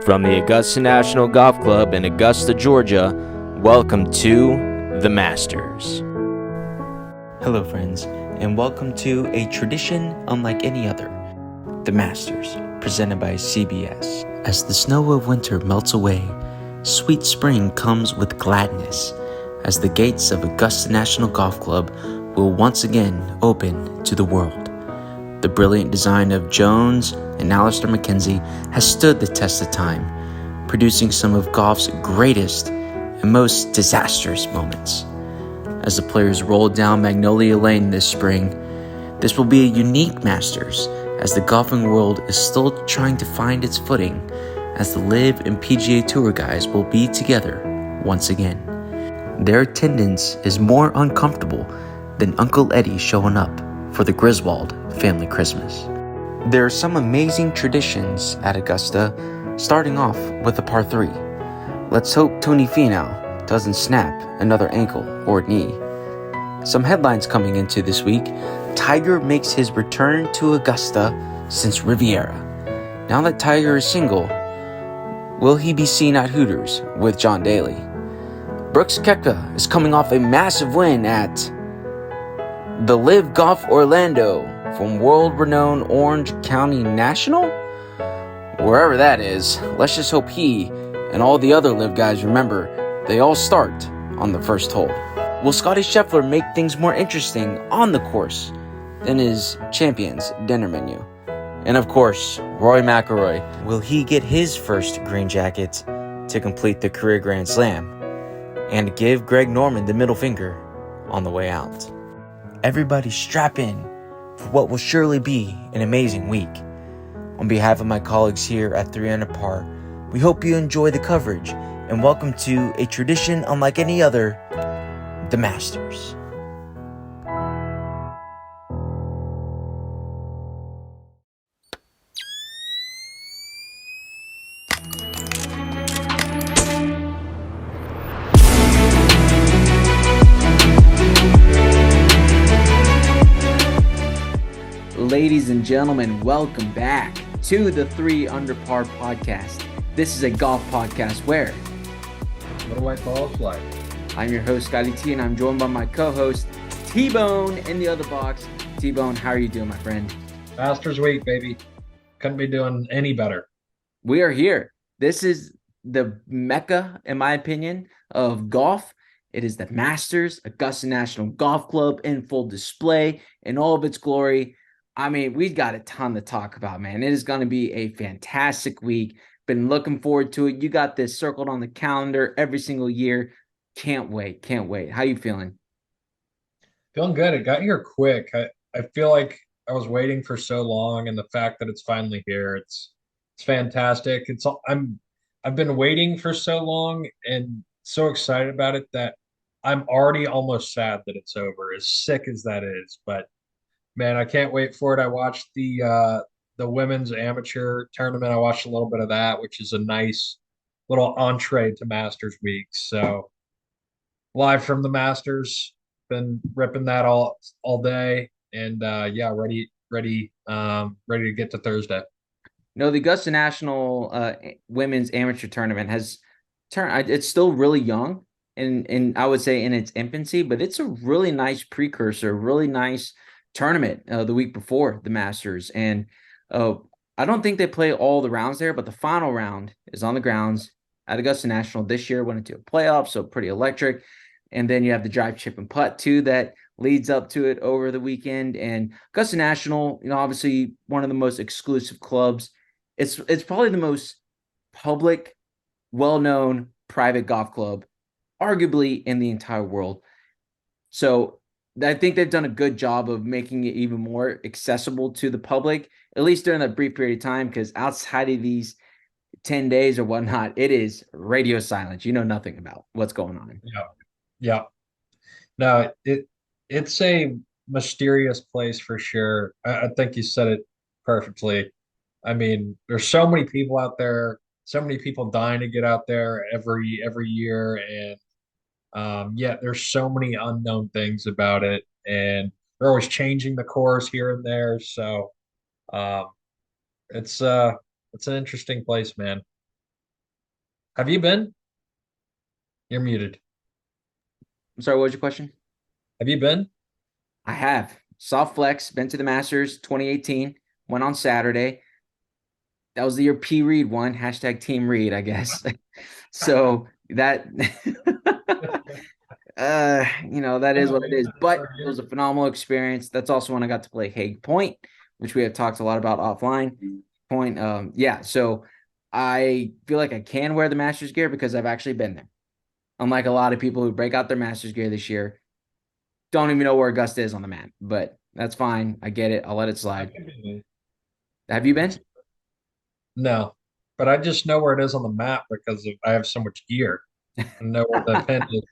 From the Augusta National Golf Club in Augusta, Georgia, welcome to The Masters. Hello friends, and welcome to a tradition unlike any other, The Masters, presented by CBS. As the snow of winter melts away, sweet spring comes with gladness, as the gates of Augusta National Golf Club will once again open to the world. The brilliant design of Jones and Alistair McKenzie has stood the test of time, producing some of golf's greatest and most disastrous moments. As the players roll down Magnolia Lane this spring, this will be a unique Masters, as the golfing world is still trying to find its footing, as the LIV and PGA Tour guys will be together once again. Their attendance is more uncomfortable than Uncle Eddie showing up for the Griswold family Christmas. There are some amazing traditions at Augusta, starting off with a par 3. Let's hope Tony Finau doesn't snap another ankle or knee. Some headlines coming into this week: Tiger makes his return to Augusta since Riviera. Now that Tiger is single, will he be seen at Hooters with John Daly? Brooks Koepka is coming off a massive win at the LIV Golf Orlando from world-renowned Orange County National? Wherever that is, let's just hope he and all the other LIV guys remember they all start on the first hole. Will Scottie Scheffler make things more interesting on the course than his Champions dinner menu? And of course, Rory McIlroy, will he get his first green jacket to complete the career Grand Slam and give Greg Norman the middle finger on the way out? Everybody strap in for what will surely be an amazing week. On behalf of my colleagues here at 3 Under Par, we hope you enjoy the coverage and welcome to a tradition unlike any other, The Masters. Ladies and gentlemen, welcome back to the 3 Under Par podcast. This is a golf podcast where What do white balls like? I'm your host, Scottie T, and I'm joined by my co-host, T-Bone, in the other box. T-Bone, how are you doing, my friend? Masters week, baby. Couldn't be doing any better. We are here. This is the mecca, in my opinion, of golf. It is the Masters, Augusta National Golf Club in full display in all of its glory. I mean, we've got a ton to talk about, man. It is going to be a fantastic week. Been looking forward to it. You got this circled on the calendar every single year. Can't wait. Can't wait. How you feeling? Feeling good. It got here quick. I feel like I was waiting for so long, and the fact that it's finally here, it's fantastic. I've been waiting for so long and so excited about it that I'm already almost sad that it's over, as sick as that is. But man, I can't wait for it. I watched the women's amateur tournament. I watched a little bit of that, which is a nice little entree to Masters Week. So live from the Masters, been ripping that all day, and yeah, ready to get to Thursday. No, the Augusta National Women's Amateur Tournament has turned. It's still really young, and I would say in its infancy, but it's a really nice precursor, really nice tournament the week before the Masters. And I don't think they play all the rounds there, but the final round is on the grounds at Augusta National. This year went into a playoff, so pretty electric. And then you have the drive, chip, and putt too that leads up to it over the weekend. And Augusta National, obviously one of the most exclusive clubs. It's probably the most public, well-known private golf club, arguably in the entire world. So I think they've done a good job of making it even more accessible to the public, at least during that brief period of time, because outside of these 10 days or whatnot, it is radio silence. You know nothing about what's going on. Yeah, yeah. No, it's a mysterious place for sure. I think you said it perfectly. I mean, there's so many people out there, so many people dying to get out there every year, and yet there's so many unknown things about it, and they're always changing the course here and there. So um, it's an interesting place, man. Have you been? You're muted. I'm sorry, what was your question? Have you been? I have. Soft flex, been to the Masters 2018, went on Saturday. That was the year P. Reed won. Hashtag Team Reed, I guess. So that that is what it is. But it was a phenomenal experience. That's also when I got to play Hague Point, which we have talked a lot about offline. Point. Yeah. So I feel like I can wear the Masters gear because I've actually been there. Unlike a lot of people who break out their Masters gear this year, don't even know where Augusta is on the map. But that's fine. I get it. I'll let it slide. Have you been? No, but I just know where it is on the map because I have so much gear. I know where the pin is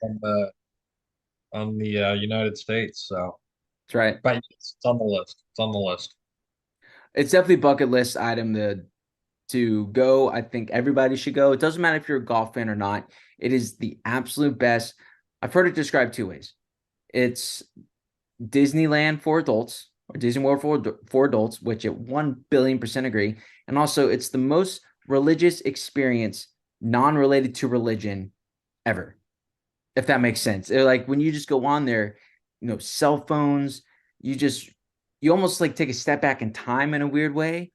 on the United States. So, That's right. but yes, it's on the list. It's on the list. It's definitely bucket list item to go. I think everybody should go. It doesn't matter if you're a golf fan or not. It is the absolute best. I've heard it described two ways. It's Disneyland for adults or Disney World for adults, which at 1 billion% agree. And also, it's the most religious experience non-related to religion ever, if that makes sense. Like when you just go on there, cell phones, you almost like take a step back in time in a weird way,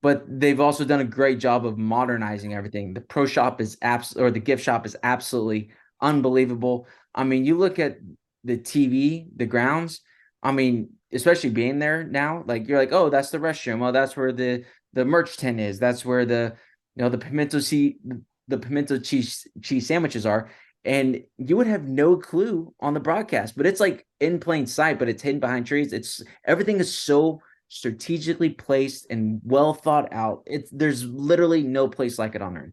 but they've also done a great job of modernizing everything. The pro shop is or the gift shop is absolutely unbelievable. I mean, you look at the TV, the grounds. I mean, especially being there now, like you're like, oh, that's the restroom. Oh, that's where the merch tent is. That's where the pimento cheese sandwiches are. And you would have no clue on the broadcast, but it's like in plain sight, but it's hidden behind trees. It's everything is so strategically placed and well thought out. There's literally no place like it on earth.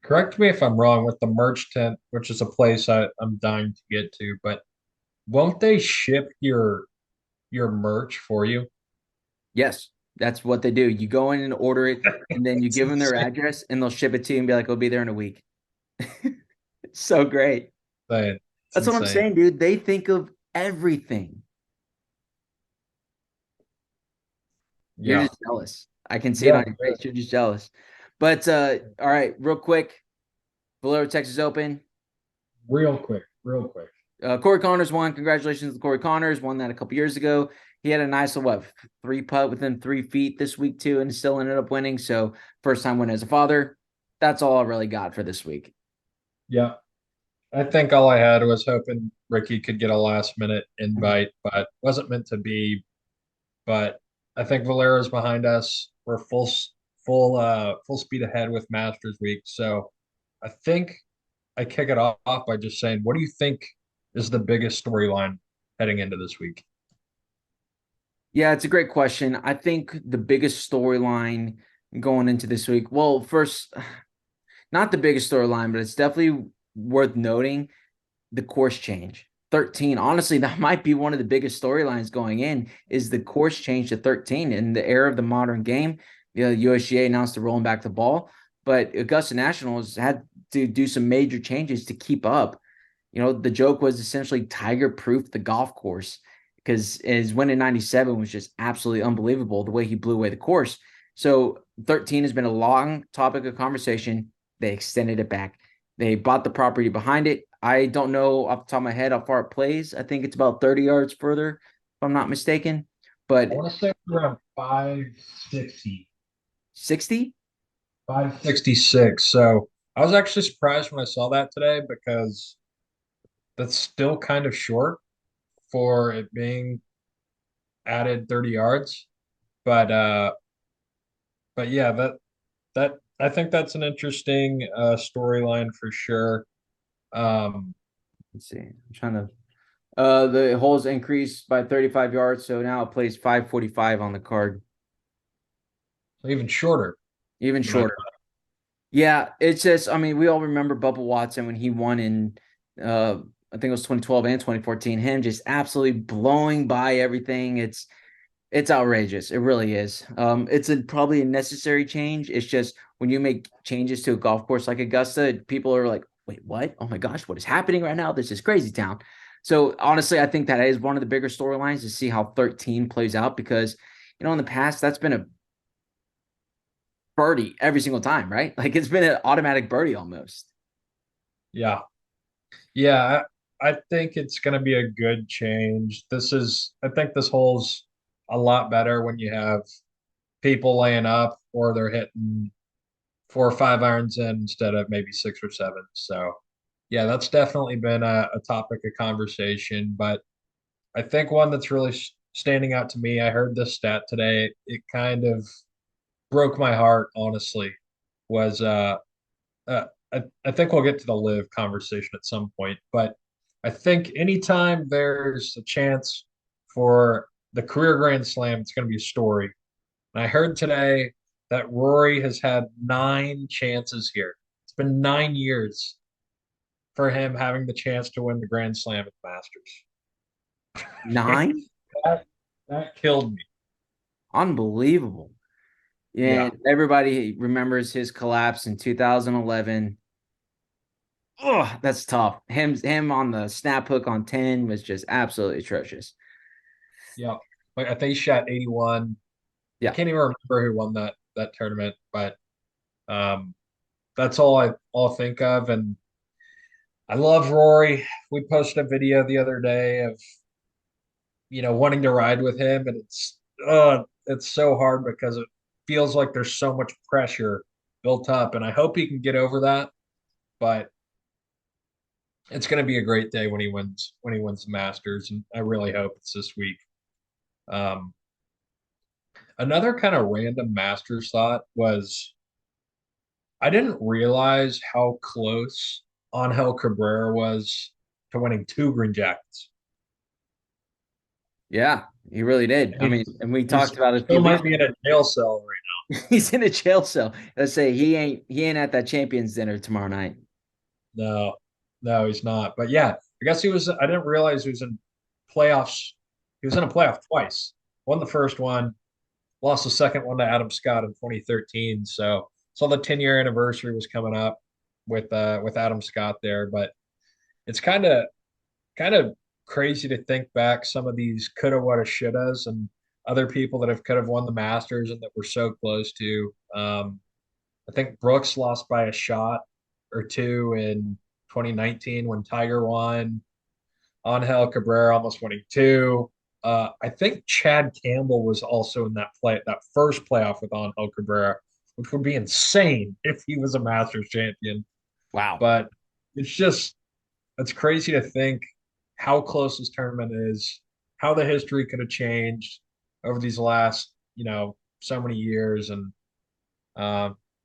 Correct me if I'm wrong with the merch tent, which is a place I'm dying to get to, but won't they ship your merch for you? Yes, that's what they do. You go in and order it, and then you It's give them their insane. address, and they'll ship it to you and be like, "It'll be there in a week." It's so great. It's That's what I'm insane. saying, dude. They think of everything. You're Yeah. just jealous. I can see it Yeah. on your face. You're just jealous. But all right, real quick, Valero Texas Open. Real quick. Real quick. Corey Connors won. Congratulations to Corey Connors. Won that a couple years ago. He had a nice, three putt within 3 feet this week too, and still ended up winning. So first time win as a father. That's all I really got for this week. Yeah. I think all I had was hoping Ricky could get a last minute invite, but wasn't meant to be. But I think Valero's behind us. We're full speed ahead with Masters Week. So I think I kick it off by just saying, what do you think is the biggest storyline heading into this week? Yeah, it's a great question. I think the biggest storyline going into this week. Well, first, not the biggest storyline, but it's definitely worth noting the course change. 13. Honestly, that might be one of the biggest storylines going in is the course change to 13 in the era of the modern game. The USGA announced they're rolling back the ball, but Augusta National has had to do some major changes to keep up. The joke was essentially Tiger proof the golf course because his win in 97 was just absolutely unbelievable the way he blew away the course. So 13 has been a long topic of conversation. They extended it back. They bought the property behind it. I don't know off the top of my head how far it plays. I think it's about 30 yards further, if I'm not mistaken. I But want to say around 560. 60? 566. So I was actually surprised when I saw that today because that's still kind of short for it being added 30 yards. But but yeah, that I think that's an interesting storyline for sure. Um, Let's see. I'm trying to. The holes increased by 35 yards, so now it plays 545 on the card, so even shorter even than I shorter. Yeah, it's just, I mean, we all remember Bubba Watson when he won in, I think it was 2012 and 2014. Him just absolutely blowing by everything. It's outrageous. It really is. It's probably a necessary change. It's just when you make changes to a golf course like Augusta, people are like, "Wait, what? Oh my gosh, what is happening right now? This is crazy town." So honestly, I think that is one of the bigger storylines to see how 13 plays out because in the past that's been a birdie every single time, right? Like it's been an automatic birdie almost. Yeah. Yeah, I think it's going to be a good change. I think this hole's a lot better when you have people laying up or they're hitting 4 or 5 irons in instead of maybe 6 or 7. So, yeah, that's definitely been a topic of conversation. But I think one that's really standing out to me, I heard this stat today. It kind of broke my heart, honestly, was uh, I think we'll get to the live conversation at some point, but I think anytime there's a chance for the career Grand Slam, it's going to be a story. And I heard today that Rory has had 9 chances here. It's been 9 years for him having the chance to win the Grand Slam at the Masters. 9? That killed me. Unbelievable. Yeah. And everybody remembers his collapse in 2011. Oh, that's tough. Him on the snap hook on 10 was just absolutely atrocious. Yeah. Like I think he shot 81. I Yeah. can't even remember who won that tournament, but um that's all I think of. And I love Rory. We posted a video the other day of wanting to ride with him, and it's so hard because it feels like there's so much pressure built up, and I hope he can get over that. But it's going to be a great day when he wins the Masters, and I really hope it's this week. Um, Another kind of random Masters thought was I didn't realize how close Angel Cabrera was to winning 2 green jackets. Yeah, he really did. And I mean, and we he's talked about it a still few weeks. might be in a jail cell right He's in a jail cell. Let's say he ain't at that champions dinner tomorrow night. now. No, he's not. But yeah, I guess he was. I didn't realize he was in playoffs. He was in a playoff twice. Won the first one, lost the second one to Adam Scott in 2013. So the 10-year anniversary was coming up with Adam Scott there. But it's kind of crazy to think back some of these coulda, woulda, shouldas, and other people that have could have won the Masters and that we're so close to. I think Brooks lost by a shot or two in 2019 when Tiger won. Angel Cabrera almost winning two. I think Chad Campbell was also in that first playoff with Angel Cabrera, which would be insane if he was a Masters champion. Wow. But it's crazy to think how close this tournament is, how the history could have changed over these last, so many years. And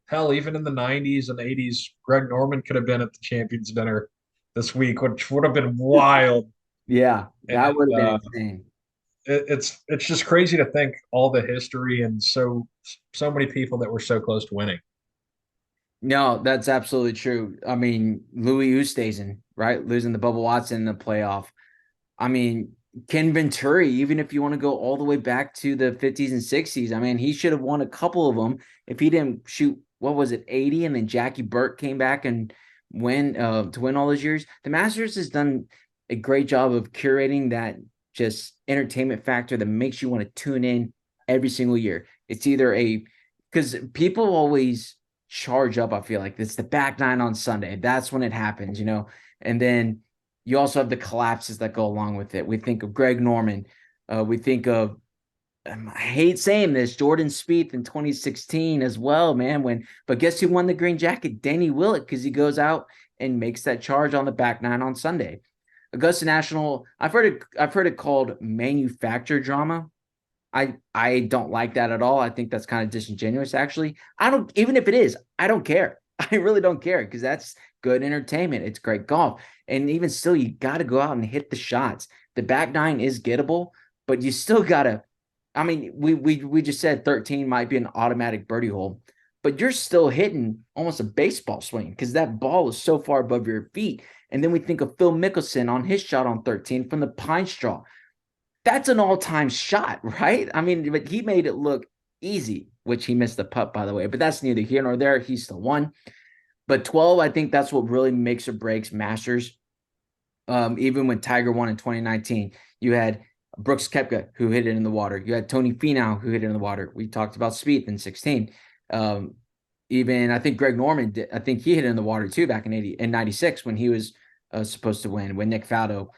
hell, even in the 90s and 80s, Greg Norman could have been at the Champions Dinner this week, which would have been wild. Yeah, that And would have been insane. it's just crazy to think all the history and so many people that were so close to winning. No, that's absolutely true. I mean, Louis Oosthuizen, right? Losing the Bubba Watson in the playoff. I mean, Ken Venturi, even if you want to go all the way back to the 50s and 60s, I mean, he should have won a couple of them if he didn't shoot, what was it, 80, and then Jackie Burt came back and win to win all those years. The Masters has done a great job of curating that just entertainment factor that makes you want to tune in every single year. It's either because people always charge up, I feel like it's the back nine on Sunday. That's when it happens, and then you also have the collapses that go along with it. We think of Greg Norman. We think of, I hate saying this, Jordan Spieth in 2016 as well, man. But guess who won the green jacket? Danny Willett, because he goes out and makes that charge on the back nine on Sunday. Augusta National, I've heard it called manufactured drama. I don't like that at all. I think that's kind of disingenuous, actually. I don't, even if it is, I don't care. I really don't care because that's good entertainment. It's great golf. And even still, you got to go out and hit the shots. The back nine is gettable, but you still got to. I mean, we just said 13 might be an automatic birdie hole, but you're still hitting almost a baseball swing because that ball is so far above your feet. And then we think of Phil Mickelson on his shot on 13 from the pine straw. That's an all-time shot, right? I mean, but he made it look easy, which he missed the putt, by the way. But that's neither here nor there. He still won. But 12, I think that's what really makes or breaks Masters. Even when Tiger won in 2019, you had Brooks Koepka, who hit it in the water. You had Tony Finau, who hit it in the water. We talked about Spieth in 16. even I think Greg Norman did. I think he hit it in the water too back in '96 when he was supposed to win when Nick Faldo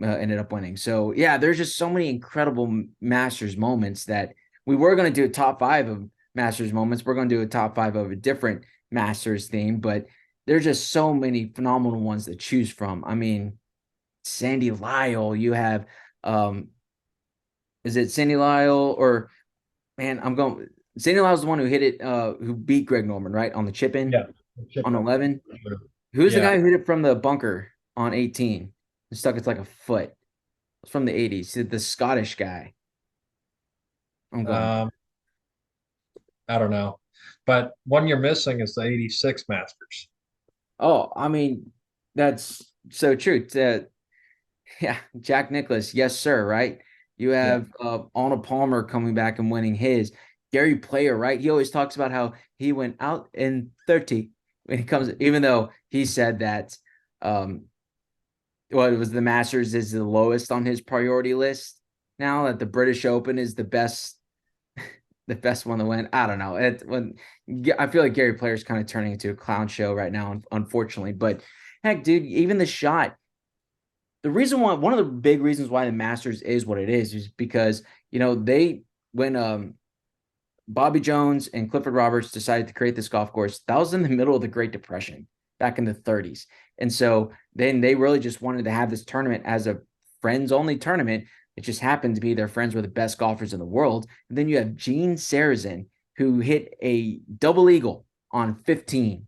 ended up winning. So yeah, there's just so many incredible Masters moments that we were going to do a top five of Masters moments. We're going to do a top five of a different Masters theme, but there's just so many phenomenal ones to choose from. I mean, Sandy Lyle, you have is it Sandy Lyle or man, I'm going Sandy Lyle's the one who hit it who beat Greg Norman, right? On the chip in Yeah. Chip on in. 11. Who's the Yeah. guy who hit it from the bunker on 18? And stuck it's like a foot. It's from the 80s. The Scottish guy. I'm going. Um, I don't know. But one you're missing is the 86 Masters. Oh, I mean, that's so true. Yeah, Jack Nicklaus, yes, sir, right? You Yeah. have Arnold Palmer coming back and winning his. Gary Player, right? He always talks about how he went out in 30 when he comes, even though he said that well, it was the Masters is the lowest on his priority list now that the British Open is the best one to win. I don't know. I feel like Gary Player's kind of turning into a clown show right now, unfortunately. But heck, dude, even the shot. The reason why one of the big reasons why the Masters is what it is because they when Bobby Jones and Clifford Roberts decided to create this golf course, that was in the middle of the Great Depression back in the 30s. And so then they really just wanted to have this tournament as a friends only tournament. It just happened to be their friends were the best golfers in the world. And then you have Gene Sarazen, who hit a double eagle on 15.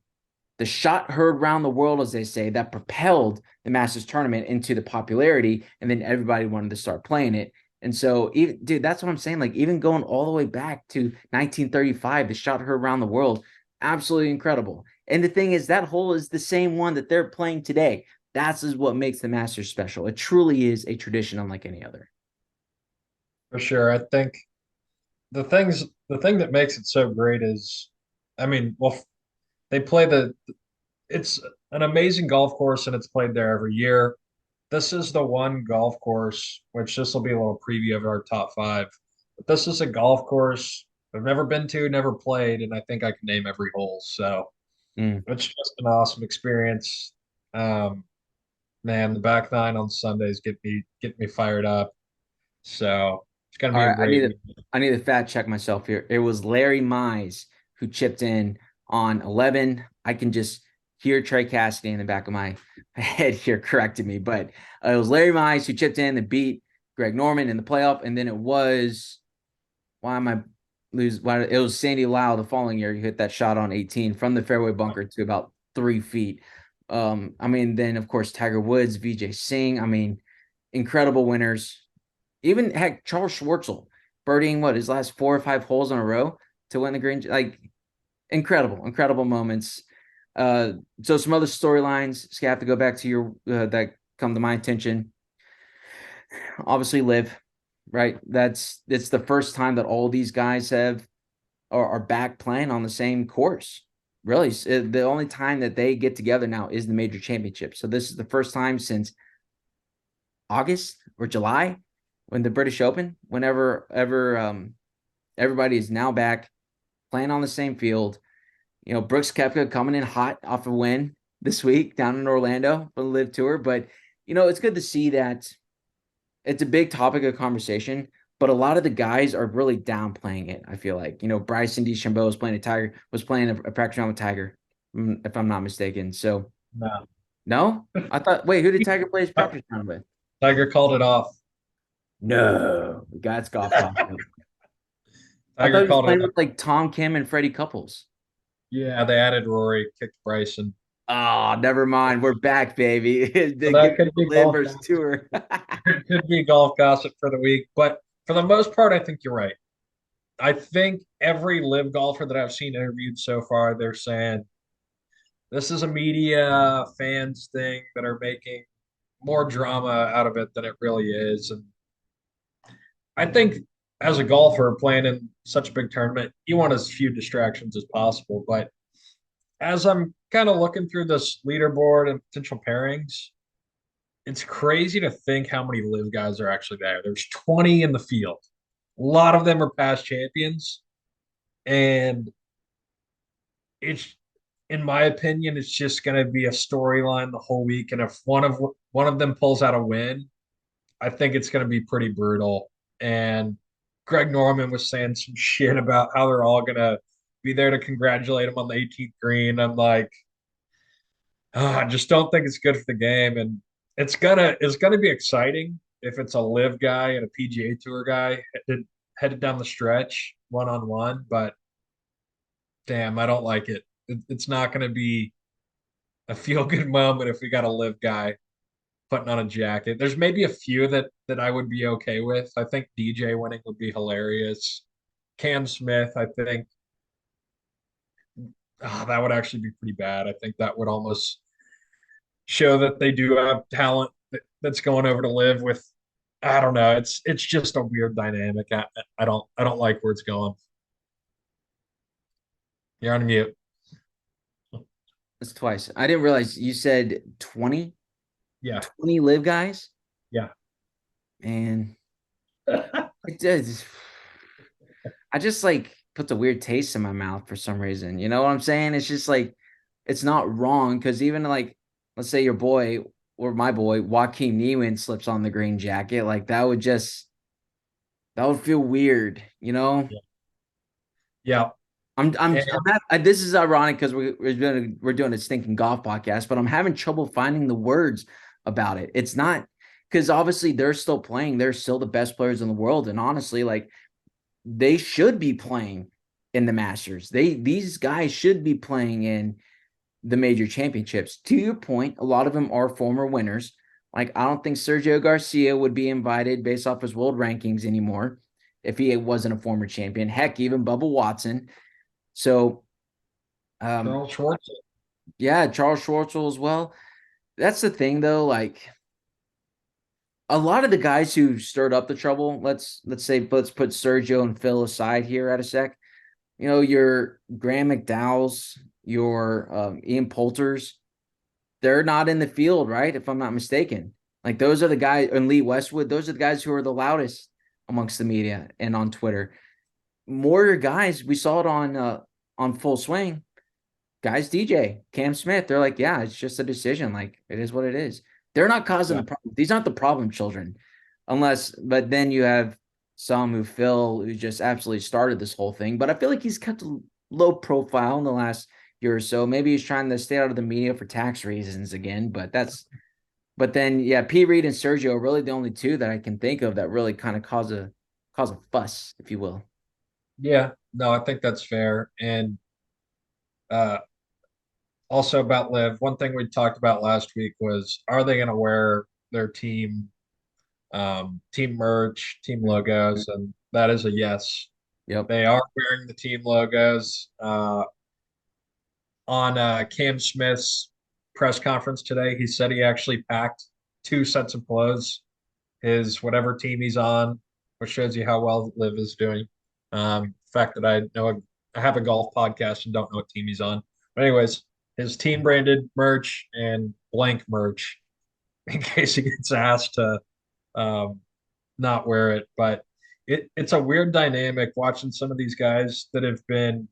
The shot heard around the world, as they say, that propelled the Masters tournament into the popularity. And then everybody wanted to start playing it. And so, even, dude, that's what I'm saying. Like, even going all the way back to 1935, the shot heard around the world, absolutely incredible. And the thing is, that hole is the same one that they're playing today. That's is what makes the Masters special. It truly is a tradition unlike any other. For sure. I think the thing that makes it so great is, I mean, well, they play it's an amazing golf course and it's played there every year. This is the one golf course, which this will be a little preview of our top five. But this is a golf course I've never been to, never played, and I think I can name every hole. So Mm. it's just an awesome experience. Um, Man, the back nine on Sundays get me fired up. So it's gonna All be a right, great week. I need to fact check myself here. It was Larry Mize who chipped in on 11. I can just hear Trey Cassidy in the back of my head here correcting me, but it was Larry Mize who chipped in and beat Greg Norman in the playoff, and then it was why am I lose? Why it was Sandy Lau the following year. He hit that shot on 18 from the fairway bunker to about 3 feet. I mean, then of course Tiger Woods, VJ Singh. I mean, incredible winners. Even heck, Charles Schwartzel birdieing his last 4 or 5 holes in a row to win the green. Like incredible moments. So some other storylines. Just have to go back to your that come to my attention. Obviously, live right. It's the first time that all these guys are back playing on the same course. Really, the only time that they get together now is the major championship. So this is the first time since August or July when the British Open, whenever ever everybody is now back playing on the same field. Brooks Koepka coming in hot off a win this week down in Orlando for the Live Tour. But it's good to see that it's a big topic of conversation. But a lot of the guys are really downplaying it. I feel like Bryson DeChambeau was playing a practice round with Tiger, if I'm not mistaken. So No. no, I thought. Wait, who did Tiger play his practice round with? Tiger called it off. No, that's golf costume. I thought Tiger he was called it playing off. with like Tom Kim and Freddie Couples. Yeah, they added Rory, kicked Bryson. Oh, never mind. We're back, baby. So They that give me could the be golf Livers gossip. tour. Could be golf gossip for the week. But for the most part, I think you're right. I think every live golfer that I've seen interviewed so far, they're saying this is a media fans thing that are making more drama out of it than it really is. And I think as a golfer playing in such a big tournament, you want as few distractions as possible. But as I'm kind of looking through this leaderboard and potential pairings, it's crazy to think how many live guys are actually there. There's 20 in the field. A lot of them are past champions. And it's in my opinion, it's just going to be a storyline the whole week. And if one of them pulls out a win, I think it's going to be pretty brutal. And Greg Norman was saying some shit about how they're all going to be there to congratulate him on the 18th green. I'm like, I just don't think it's good for the game. And it's gonna be exciting if it's a live guy and a PGA Tour guy headed down the stretch 1-on-1. But damn, I don't like it. It's not going to be a feel good moment if we got a live guy putting on a jacket. There's maybe a few that I would be okay with. I think DJ winning would be hilarious. Cam Smith, I think that would actually be pretty bad. I think that would almost show that they do have talent that's going over to live with. I don't know. It's just a weird dynamic. I don't like where it's going. You're on mute. That's twice. I didn't realize you said 20, Yeah. 20 live guys. Yeah. And it does. I just like puts a weird taste in my mouth for some reason. You know what I'm saying? It's just like it's not wrong because even like let's say your boy or my boy Joaquin Neiman slips on the green jacket, like that would feel weird, you know. Yeah. I'm this is ironic because we're doing a stinking golf podcast, but I'm having trouble finding the words about it. It's not because obviously they're still playing, they're still the best players in the world, and honestly, like they should be playing in the Masters. These guys should be playing in the major championships. To your point, a lot of them are former winners. Like I don't think Sergio Garcia would be invited based off his world rankings anymore if he wasn't a former champion. Heck, even Bubba Watson. So, Charles Schwartz. yeah, Charles Schwartzel as well. That's the thing, though. Like a lot of the guys who stirred up the trouble. Let's put Sergio and Phil aside here at a sec. You know, your Graham McDowell's, your Ian Poulter's, they're not in the field, right? If I'm not mistaken. Like those are the guys, and Lee Westwood, those are the guys who are the loudest amongst the media and on Twitter. More guys, we saw it on Full Swing. Guys, DJ, Cam Smith, they're like, yeah, it's just a decision. Like it is what it is. They're not causing the problem. These aren't the problem children, but then you have some who just absolutely started this whole thing. But I feel like he's kept a low profile in the last year or so. Maybe he's trying to stay out of the media for tax reasons again. But then yeah, P. Reed and Sergio are really the only two that I can think of that really kind of cause a fuss, if you will. Yeah. No, I think that's fair. And uh also about Liv, one thing we talked about last week was are they going to wear their team merch, team logos, and that is a yes. Yep. They are wearing the team logos. On Cam Smith's press conference today, he said he actually packed two sets of clothes, his whatever team he's on, which shows you how well Liv is doing. The fact that I have a golf podcast and don't know what team he's on. But anyways, his team branded merch and blank merch in case he gets asked to um, not wear it. But it's a weird dynamic watching some of these guys that have been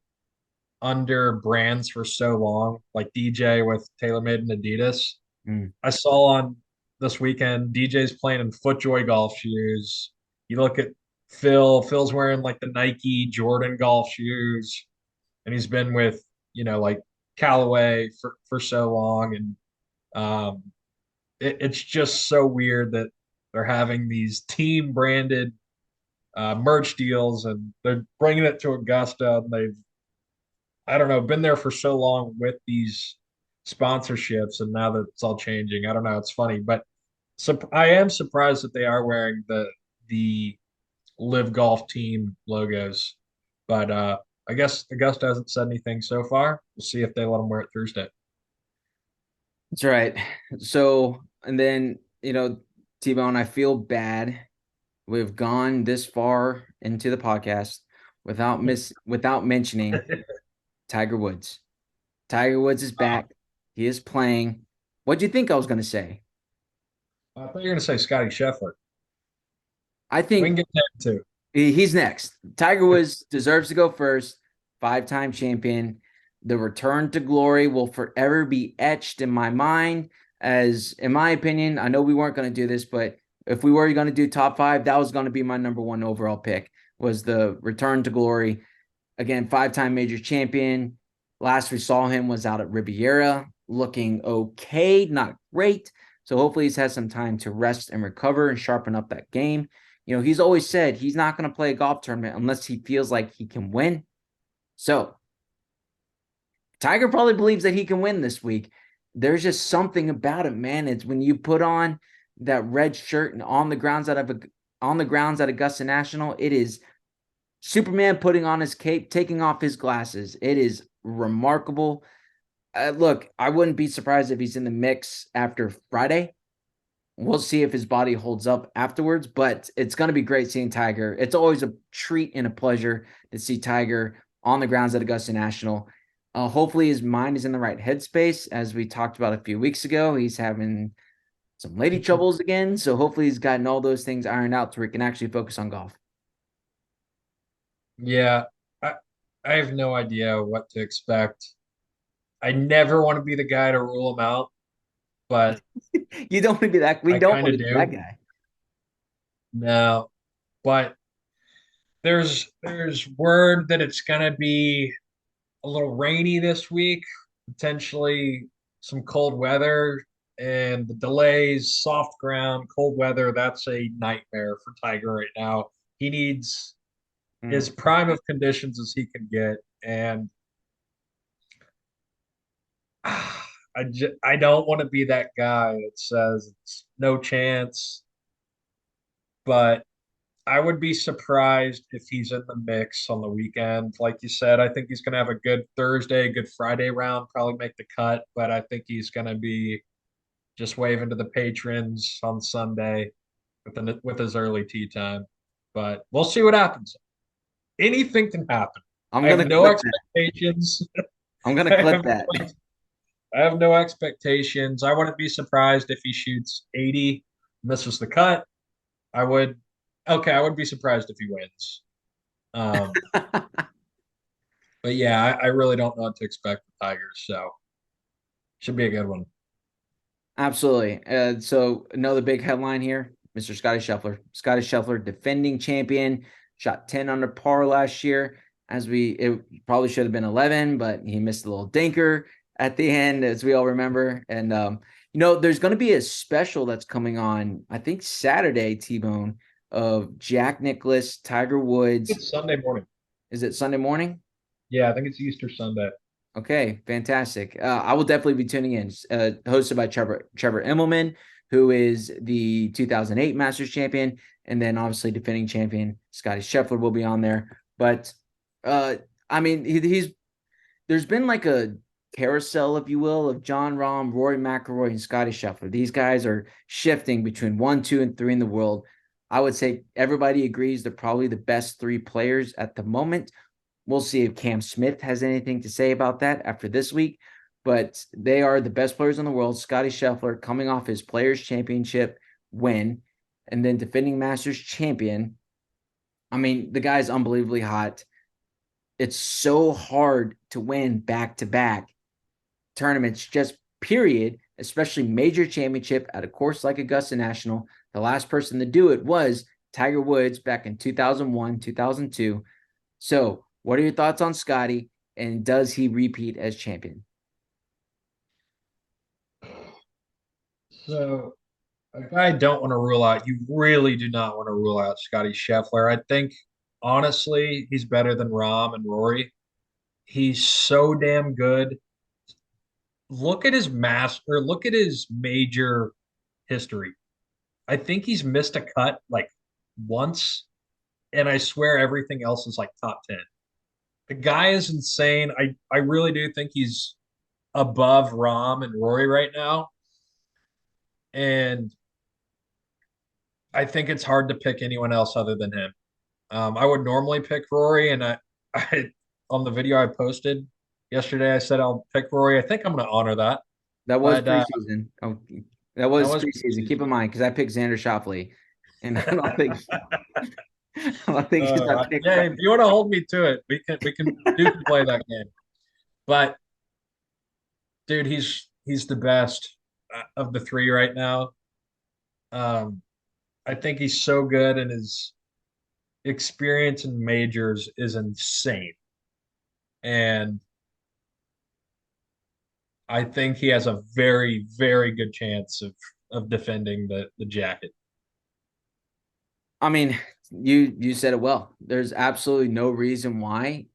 under brands for so long, like DJ with TaylorMade and Adidas. Mm. I saw on this weekend, DJ's playing in FootJoy golf shoes. You look at Phil's wearing like the Nike Jordan golf shoes, and he's been with, like Callaway for so long. And um, it's just so weird that they're having these team branded merch deals and they're bringing it to Augusta. And they've, I don't know, been there for so long with these sponsorships, and now that it's all changing, I don't know. It's funny, but I am surprised that they are wearing the Live Golf Team logos. But I guess Augusta hasn't said anything so far. We'll see if they let them wear it Thursday. That's right. So, and then, T-Bone, I feel bad. We've gone this far into the podcast without mentioning Tiger Woods. Tiger Woods is back. He is playing. What do you think I was going to say? I thought you were going to say Scottie Scheffler. I We can think get that too. he's next. Tiger Woods deserves to go first. 5-time champion. The return to glory will forever be etched in my mind as, in my opinion, I know we weren't going to do this, but if we were going to do top five, that was going to be my number one overall pick, was the return to glory. Again, 5-time major champion. Last we saw him was out at Riviera, looking okay, not great. So hopefully he's had some time to rest and recover and sharpen up that game. He's always said he's not going to play a golf tournament unless he feels like he can win. So Tiger probably believes that he can win this week. There's just something about it, man. It's when you put on that red shirt and on the grounds at Augusta National, it is Superman putting on his cape, taking off his glasses. It is remarkable. Look, I wouldn't be surprised if he's in the mix after Friday. We'll see if his body holds up afterwards, but it's going to be great seeing Tiger. It's always a treat and a pleasure to see Tiger on the grounds at Augusta National. Hopefully his mind is in the right headspace. As we talked about a few weeks ago, he's having some lady troubles again. So hopefully he's gotten all those things ironed out so he can actually focus on golf. Yeah, I have no idea what to expect. I never want to be the guy to rule him out, but You don't want to be that. We I don't kind want of to be that do. guy. No, but there's word that it's gonna be a little rainy this week, potentially some cold weather, and the delays, soft ground, cold weather, that's a nightmare for Tiger right now. He needs Mm. as prime of conditions as he can get, and I don't want to be that guy that says it's no chance, but I would be surprised if he's in the mix on the weekend. Like you said, I think he's going to have a good Thursday, good Friday round, probably make the cut, but I think he's going to be just waving to the patrons on Sunday with his early tee time. But we'll see what happens. Anything can happen. I'm I have gonna no clip that. expectations. I'm gonna I clip have that. no, I have no expectations. I wouldn't be surprised if he shoots 80, misses the cut. I would, okay, I would be surprised if he wins. Um, but yeah, I really don't know what to expect with Tigers, so should be a good one. Absolutely. So another big headline here, Mr. Scottie Scheffler. Scottie Scheffler, defending champion, shot 10 under par last year. It probably should have been 11, but he missed a little dinker at the end, as we all remember. And there's going to be a special that's coming on, I think Saturday, T-Bone, of Jack Nicklaus, Tiger Woods. It's Sunday morning. Is it Sunday morning? Yeah, I think it's Easter Sunday. Okay, fantastic. I will definitely be tuning in. Hosted by Trevor Immelman, who is the 2008 Masters champion, and then obviously defending champion Scottie Scheffler will be on there. But I mean, he's there's been like a carousel, if you will, of John Rahm, Rory McIlroy, and Scottie Scheffler. These guys are shifting between 1, 2, and 3 in the world. I would say everybody agrees they're probably the best 3 players at the moment. We'll see if Cam Smith has anything to say about that after this week, but they are the best players in the world. Scottie Scheffler coming off his Players Championship win and then defending Masters champion. I mean, the guy's unbelievably hot. It's so hard to win back-to-back tournaments, just period, especially major championship at a course like Augusta National. The last person to do it was Tiger Woods back in 2001, 2002. So, what are your thoughts on Scottie, and does he repeat as champion? So I don't want to rule out. You really do not want to rule out Scotty Scheffler. I think honestly, he's better than Rahm and Rory. He's so damn good. Look at his major history. I think he's missed a cut like once, and I swear everything else is like top 10. The guy is insane. I really do think he's above Rahm and Rory right now. And I think it's hard to pick anyone else other than him. I would normally pick Rory, and I on the video I posted yesterday, I said I'll pick Rory. I think I'm going to honor that. That was But preseason. Oh, that that was was preseason. Keep preseason. in mind, because I picked Xander Schauffele, and I don't think he's my pick Yeah, right. if you want to hold me to it, we can play that game. But dude, he's the best of the three right now. Um, I think he's so good, and his experience in majors is insane. And I think he has a very, very good chance of defending the jacket. I mean, you said it well. There's absolutely no reason why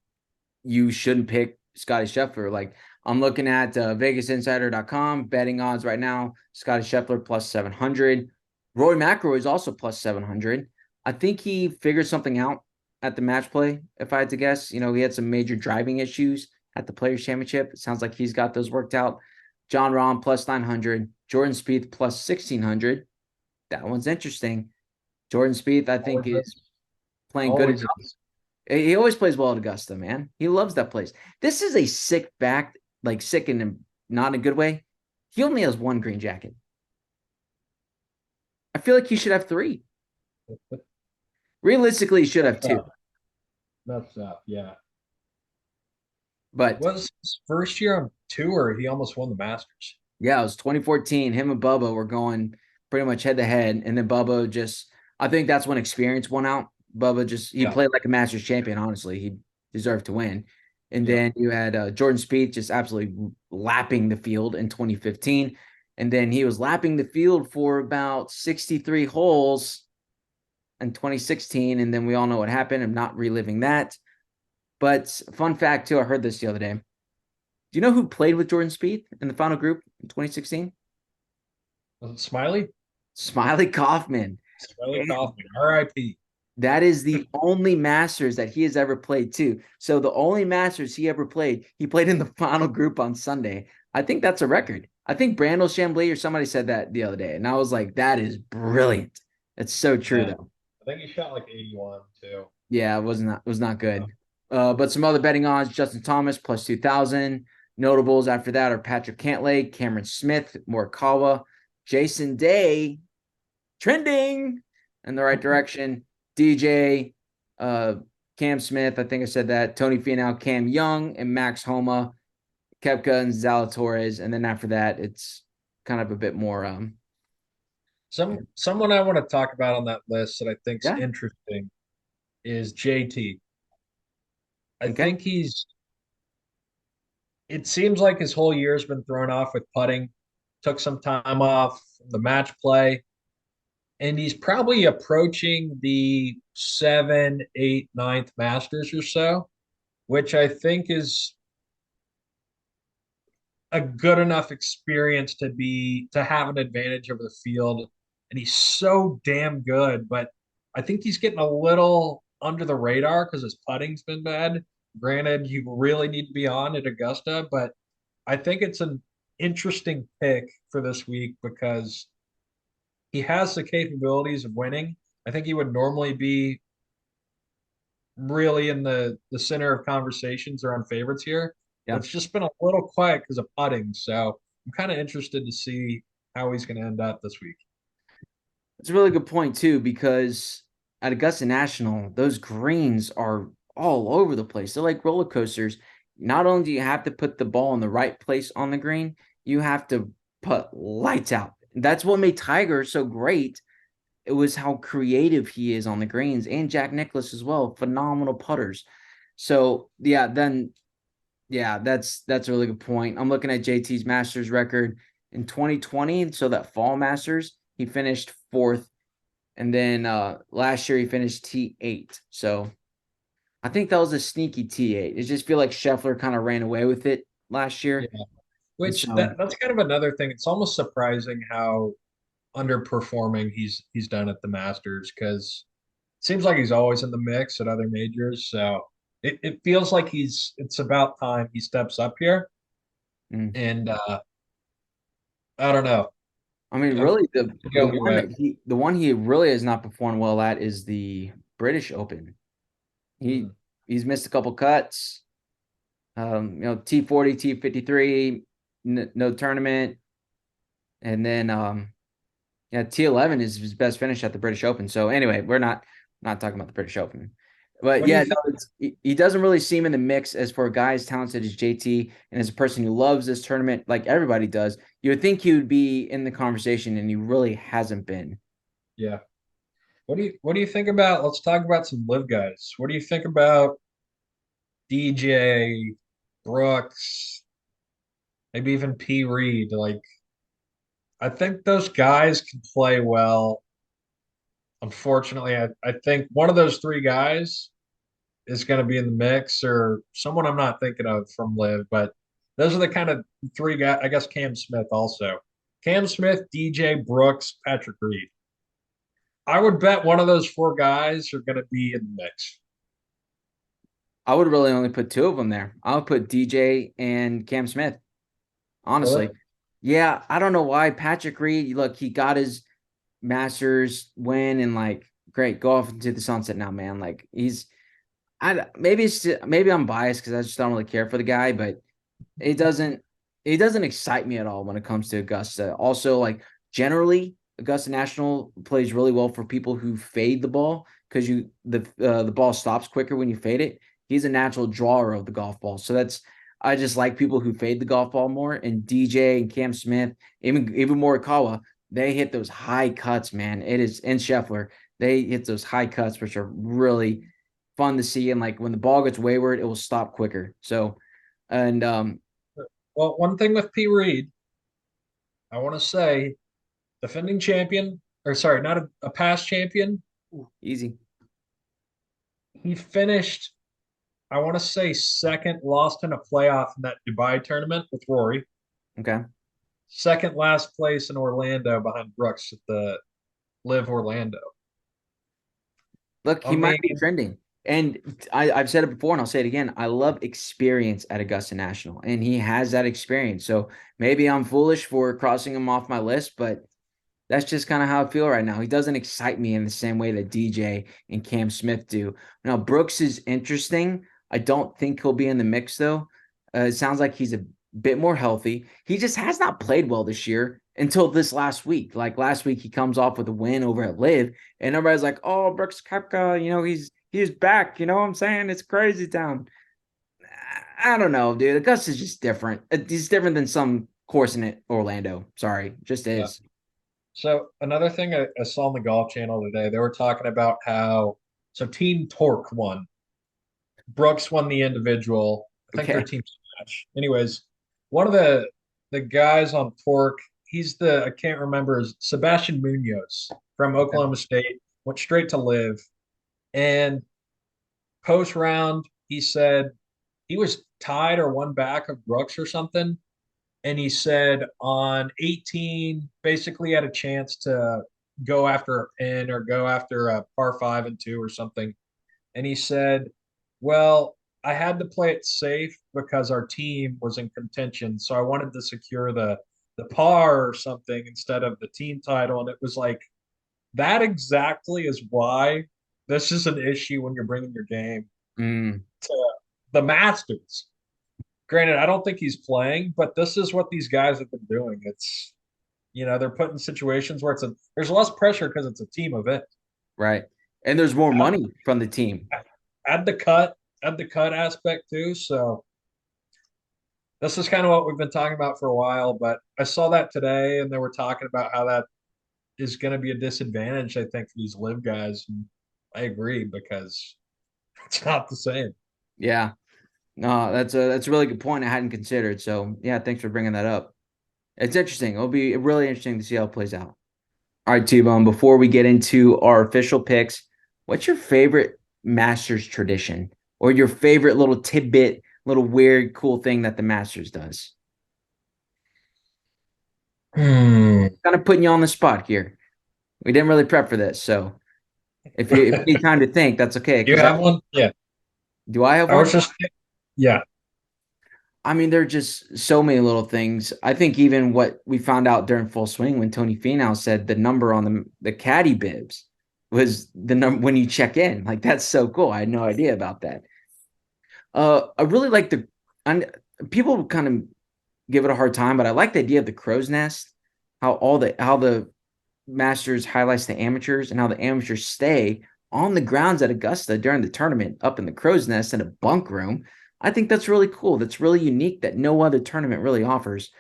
you shouldn't pick Scottie Scheffler. Like I'm looking at VegasInsider.com betting odds right now. Scottie Scheffler plus 700. Rory McIlroy is also plus 700. I think he figured something out at the match play. If I had to guess, he had some major driving issues at the Players Championship. It sounds like he's got those worked out. John Rahm plus 900. Jordan Spieth plus 1600. That one's interesting. Jordan Spieth, I think, Always is is. playing good. Always is. He always plays well at Augusta, man. He loves that place. This is a sick back, like sick in not in a good way. He only has one green jacket. I feel like he should have three. Realistically, he should have That's two. up. That's up. Yeah. But Was his first year on tour, he almost won the Masters. yeah, it was 2014. Him and Bubba were going pretty much head to head. And then Bubba just, I think that's when experience won out. Bubba just, he Yeah. played like a Masters champion, honestly. He deserved to win. And Yeah. then you had Jordan Spieth just absolutely lapping the field in 2015. And then he was lapping the field for about 63 holes in 2016. And then we all know what happened. I'm not reliving that. But fun fact, too, I heard this the other day. Do you know who played with Jordan Spieth in the final group in 2016? Was it Smiley? Smiley Kaufman. Smiley And Kaufman. R.I.P. that is the only Masters that he has ever played too. So the only Masters he ever played, he played in the final group on Sunday. I think that's a record. I think Brandel Chambly or somebody said that the other day, and I was like, that is brilliant. It's so true Yeah. though. I think he shot like 81 too. Yeah, it was not good. But some other betting odds: Justin Thomas plus 2,000. Notables after that are Patrick Cantlay, Cameron Smith, Morikawa, Jason Day, trending in the right direction. DJ, uh, Cam Smith, I think I said that. Tony Finau, Cam Young, and Max Homa, Kepka, and Zalatoris. And then after that, it's kind of a bit more. Someone I want to talk about on that list that I think's Yeah. interesting is JT. I Okay. think it seems like his whole year's been thrown off with putting. Took some time off from the match play, and he's probably approaching the seven, eight, ninth Masters or so, which I think is a good enough experience to have an advantage over the field. And he's so damn good, but I think he's getting a little under the radar because his putting's been bad. Granted, you really need to be on at Augusta, but I think it's an interesting pick for this week because he has the capabilities of winning. I think he would normally be really in the center of conversations around favorites here, but Yeah. it's just been a little quiet because of putting. So I'm kind of interested to see how he's going to end up this week. It's a really good point, too, because at Augusta National, those greens are all over the place. They're like roller coasters. Not only do you have to put the ball in the right place on the green, you have to put lights out. That's what made Tiger so great. It was how creative he is on the greens, and Jack Nicklaus as well. Phenomenal putters. So yeah, that's a really good point. I'm looking at JT's Masters record in 2020. So that fall Masters, he finished fourth. And then last year he finished T8. So I think that was a sneaky T8. It just feel like Scheffler kind of ran away with it last Yeah. year. And Which so that's kind of another thing. It's almost surprising how underperforming he's done at the Masters because it seems like he's always in the mix at other majors. So it feels like it's about time he steps up here. mm. And I don't know. I mean, I'm really the going one with he really has not performed well at is the British Open. He hmm, he's missed a couple cuts. T40, T53, no tournament, and then yeah, T11 is his best finish at the British Open. So anyway, we're not talking about the British Open. But What do you yeah, think? no, he doesn't really seem in the mix as for a guy as talented as JT and as a person who loves this tournament like everybody does. You would think he would be in the conversation, and he really hasn't been. Yeah. What do you think about? Let's talk about some live guys. What do you think about DJ Brooks, maybe even P Reed? Like, I think those guys can play well. Unfortunately, I think one of those three guys is going to be in the mix, or someone I'm not thinking of from live, but those are the kind of three guys. I guess Cam Smith also. Cam Smith, DJ Brooks, Patrick Reed. I would bet one of those four guys are going to be in the mix. I would really only put two of them there. I would put DJ and Cam Smith, Really? honestly. Yeah, I don't know why. Patrick Reed, look, he got his Masters win and like, great, go off into the sunset now, man. Like maybe I'm biased because I just don't really care for the guy, but it doesn't it doesn't excite me at all when it comes to Augusta. Also, like generally, Augusta National plays really well for people who fade the ball because the ball stops quicker when you fade it. He's a natural drawer of the golf ball, so that's I just like people who fade the golf ball more. And DJ and Cam Smith, even Morikawa, they hit those high cuts, man. It is and Scheffler, they hit those high cuts, which are really fun to see. And like when the ball gets wayward, it will stop quicker. So, and Well, one thing with P. Reed, I want to say, defending champion, or sorry, not a past champion. easy. He finished, I want to say, second, lost in a playoff in that Dubai tournament with Rory. Okay. Second last place in Orlando behind Brooks at the Live Orlando. Look, I he might be mean, trending. And I've said it before and I'll say it again. I love experience at Augusta National, and he has that experience. So maybe I'm foolish for crossing him off my list, but that's just kind of how I feel right now. He doesn't excite me in the same way that DJ and Cam Smith do. Now, Brooks is interesting. I don't think he'll be in the mix, though. It sounds like he's a bit more healthy. He just has not played well this year until this last week. Like last week, he comes off with a win over at Live, and everybody's like, "Oh, Brooks Koepka, he's back." You know what I'm saying? It's crazy town. I don't know, dude. Augusta's just different. He's different than some course in it, Orlando. Sorry, just yeah. is. So another thing I saw on the Golf Channel today, they were talking about how Team Torque won. Brooks won the individual. I think their Okay. team match. Anyways, one of the guys on Torque, he's the I can't remember is Sebastian Munoz from Oklahoma State, went straight to live. And post round, he said he was tied or one back of Brooks or something. And he said on 18, basically had a chance to go after a pin or go after a par 5 and 2 or something. And he said, well, I had to play it safe because our team was in contention. So I wanted to secure the par or something instead of the team title. And it was like, that exactly is why this is an issue when you're bringing your game Mm, to the Masters. Granted, I don't think he's playing, but this is what these guys have been doing. It's they're put in situations where there's less pressure because it's a team event. right. And there's more Add, money from the team. add the cut, add the cut aspect too. So this is kind of what we've been talking about for a while. But I saw that today, and they were talking about how that is going to be a disadvantage, I think, for these live guys. And I agree because it's not the same. Yeah. No, that's a really good point I hadn't considered. So yeah, thanks for bringing that up. It's interesting. It'll be really interesting to see how it plays out. All right, T-Bone, before we get into our official picks, what's your favorite Masters tradition or your favorite little tidbit, little weird, cool thing that the Masters does? Hmm. Kind of putting you on the spot here. We didn't really prep for this, so if you need time to think, that's okay. You Because have one? Yeah. do I have I was one? just, yeah. I mean, there are just so many little things. I think even what we found out during Full Swing when Tony Finau said the number on the caddy bibs was the number when you check in. Like that's so cool. I had no idea about that. I really like and people kind of give it a hard time, but I like the idea of the crow's nest. How the Masters highlights the amateurs and how the amateurs stay on the grounds at Augusta during the tournament up in the crow's nest in a bunk room. I think that's really cool. That's really unique that no other tournament really offers.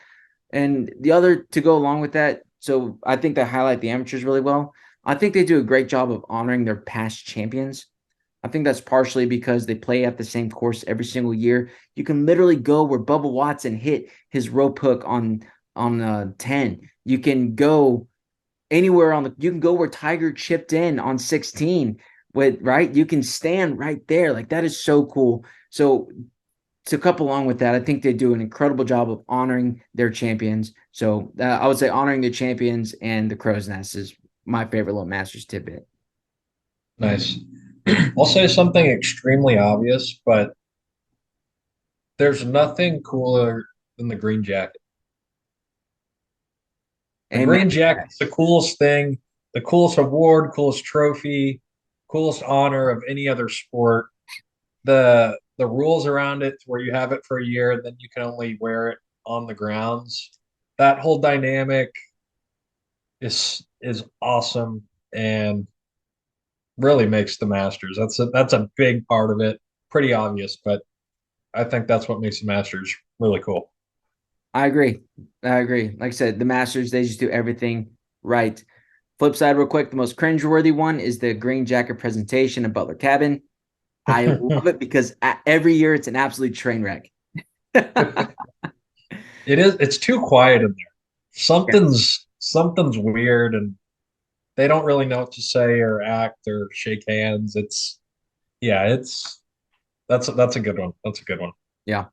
And the other to go along with that, so I think they highlight the amateurs really well. I think they do a great job of honoring their past champions. I think that's partially because they play at the same course every single year. You can literally go where Bubba Watson hit his rope hook on 10. You can go anywhere on the you can go where Tiger chipped in on 16 with right. You can stand right there. Like that is so cool. So to couple along with that, I think they do an incredible job of honoring their champions. So I would say honoring the champions and the crow's nest is my favorite little Masters tidbit. Nice. I'll say something extremely obvious, but there's nothing cooler than the green jacket. The Amen. green jacket's the coolest thing, the coolest award, coolest trophy, coolest honor of any other sport. The rules around it where you have it for a year, then you can only wear it on the grounds. That whole dynamic is awesome and really makes the Masters. That's a big part of it. Pretty obvious, but I think that's what makes the Masters really cool. I agree. I agree. Like I said, the Masters, they just do everything right. Flip side, real quick, the most cringeworthy one is the green jacket presentation of Butler Cabin. I love it because every year it's an absolute train wreck. It's too quiet in there. Yes. Something's weird and they don't really know what to say or act or shake hands. Yeah, that's a good one. That's a good one. Yeah.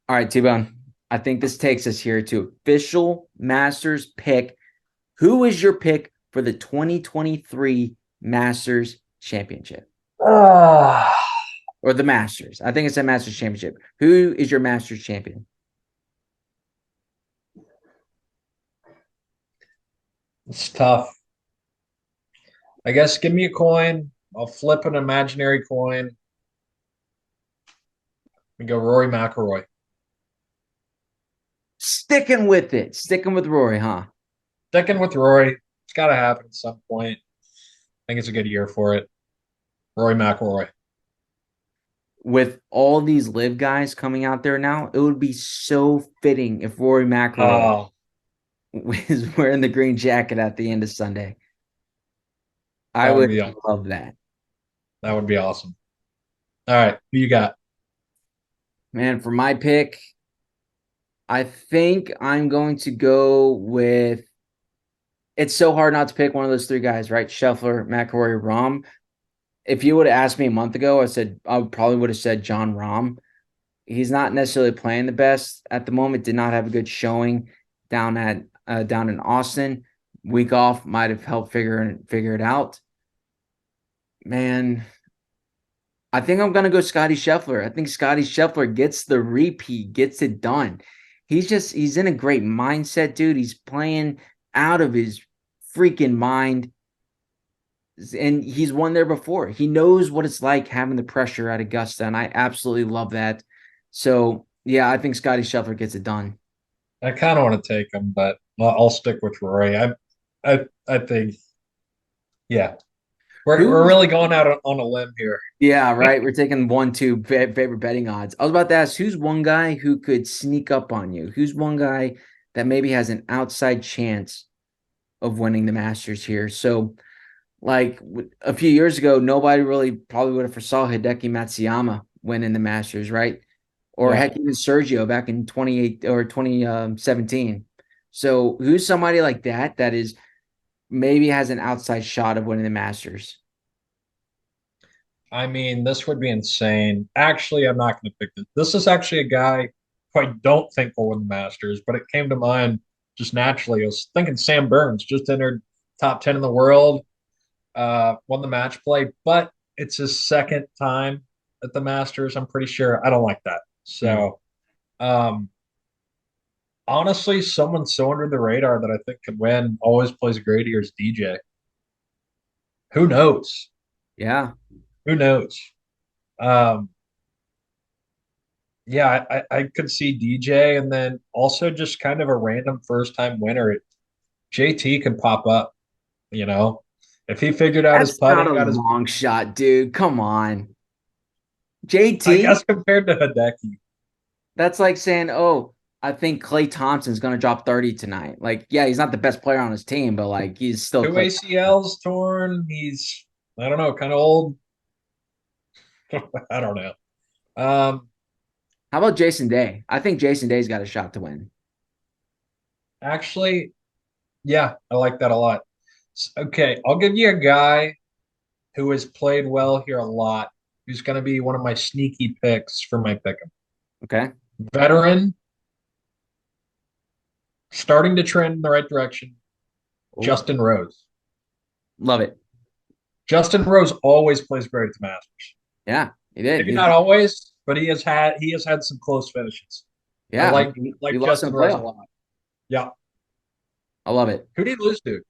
All right, T-Bone. I think this takes us here to official Masters pick. Who is your pick for the 2023 Masters Championship Ah, or the Masters? I think it's a Masters Championship. Who is your Masters champion? it's tough. I guess give me a coin. I'll flip an imaginary coin and go Rory McIlroy. Sticking with it. Sticking with Rory, huh? Sticking with Rory. It's got to happen at some point. I think it's a good year for it. Rory McIlroy. With all these live guys coming out there now, it would be so fitting if Rory McIlroy Oh, was wearing the green jacket at the end of Sunday. I that would would be awesome. love that. That would be awesome. All right, who you got? Man, for my pick, I think I'm going to go with it's so hard not to pick one of those three guys, right? Scheffler, McIlroy, Rahm. If you would have asked me a month ago, I probably would have said John Rahm. He's not necessarily playing the best at the moment. Did not have a good showing down in Austin. Week off might have helped figure it out. Man, I think I'm gonna go Scottie Scheffler. I think Scottie Scheffler gets the repeat, gets it done. He's in a great mindset, dude. He's playing out of his freaking mind. And he's won there before. He knows what it's like having the pressure at Augusta, and I absolutely love that. So yeah, I think Scottie Scheffler gets it done. I kind of want to take him, but I'll stick with Rory. I think, yeah, we're Who's really going out on a limb here. Yeah, right. We're taking 1, 2 favorite betting odds. I was about to ask, who's one guy who could sneak up on you? Who's one guy that maybe has an outside chance of winning the Masters here? So, like a few years ago, nobody really probably would have foresaw Hideki Matsuyama winning the Masters, right? Or Yeah. heck, even Sergio back in 28 or 2017. So, who's somebody like that is maybe has an outside shot of winning the Masters? I mean, this would be insane. Actually, I'm not going to pick this. This is actually a guy who I don't think will win the Masters, but it came to mind just naturally. I was thinking Sam Burns just entered top 10 in the world, won the match play, but it's his second time at the Masters. I'm pretty sure. I don't like that. Hmm. So, um, honestly, someone so under the radar that I think could win always plays a great year is DJ. Who knows? Yeah. Who knows? Um, yeah, I could see DJ and then also just kind of a random first time winner. JT could pop up, you know. If he figured out his That's not putting, a got his, long shot, dude. Come on. I JT, guess compared to Hideki, that's like saying, oh, I think Clay Thompson's going to drop 30 tonight. Like, yeah, he's not the best player on his team, but like, he's still two Clay. ACLs torn. He's, I don't know, kind of old. I don't know. Um, How about Jason Day? I think Jason Day's got a shot to win. Actually, yeah, I like that a lot. Okay, I'll give you a guy who has played well here a lot, who's going to be one of my sneaky picks for my pick 'em. Okay. Veteran, starting to trend in the right direction. Ooh, Justin Rose. love it. Justin Rose always plays great at the Masters. Yeah, he did. Maybe not always, but he has had some close finishes. I Yeah, I like mean, he like lost in Justin the Rose a playoff. lot. Yeah. I love it. Who did he lose to?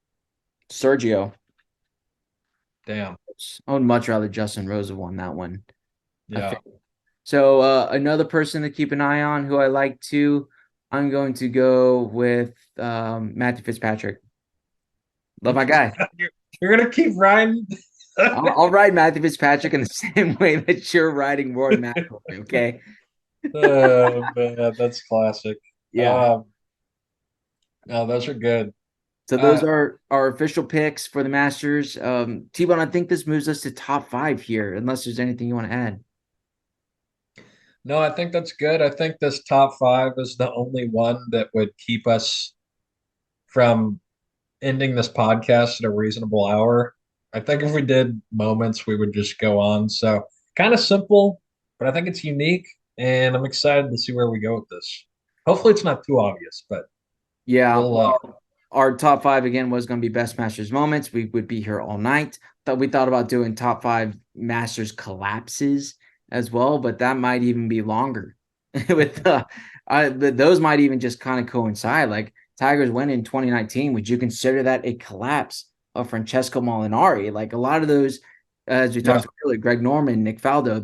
Sergio. Damn. I would much rather Justin Rose have won that one. I Yeah. think. So another person to keep an eye on who I like too, I'm going to go with Matthew Fitzpatrick. Love my guy. You're gonna keep riding. I'll ride Matthew Fitzpatrick in the same way that you're riding Rory McIlroy. Okay. Oh man, that's classic. Yeah. Um, no, those are good. So those Uh, are our official picks for the Masters. T-Bone, I think this moves us to top five here, unless there's anything you want to add. no, I think that's good. I think this top five is the only one that would keep us from ending this podcast at a reasonable hour. I think if we did moments, we would just go on. So kind of simple, but I think it's unique, and I'm excited to see where we go with this. Hopefully, it's not too obvious, but Yeah, we'll. well, our top five again was going to be best Masters moments. We would be here all night. We thought about doing top five Masters collapses as well, but that might even be longer. With those might even just kind of coincide. Like Tiger's win in 2019, would you consider that a collapse of Francesco Molinari? Like a lot of those, as we Yeah. talked about earlier, Greg Norman, Nick Faldo,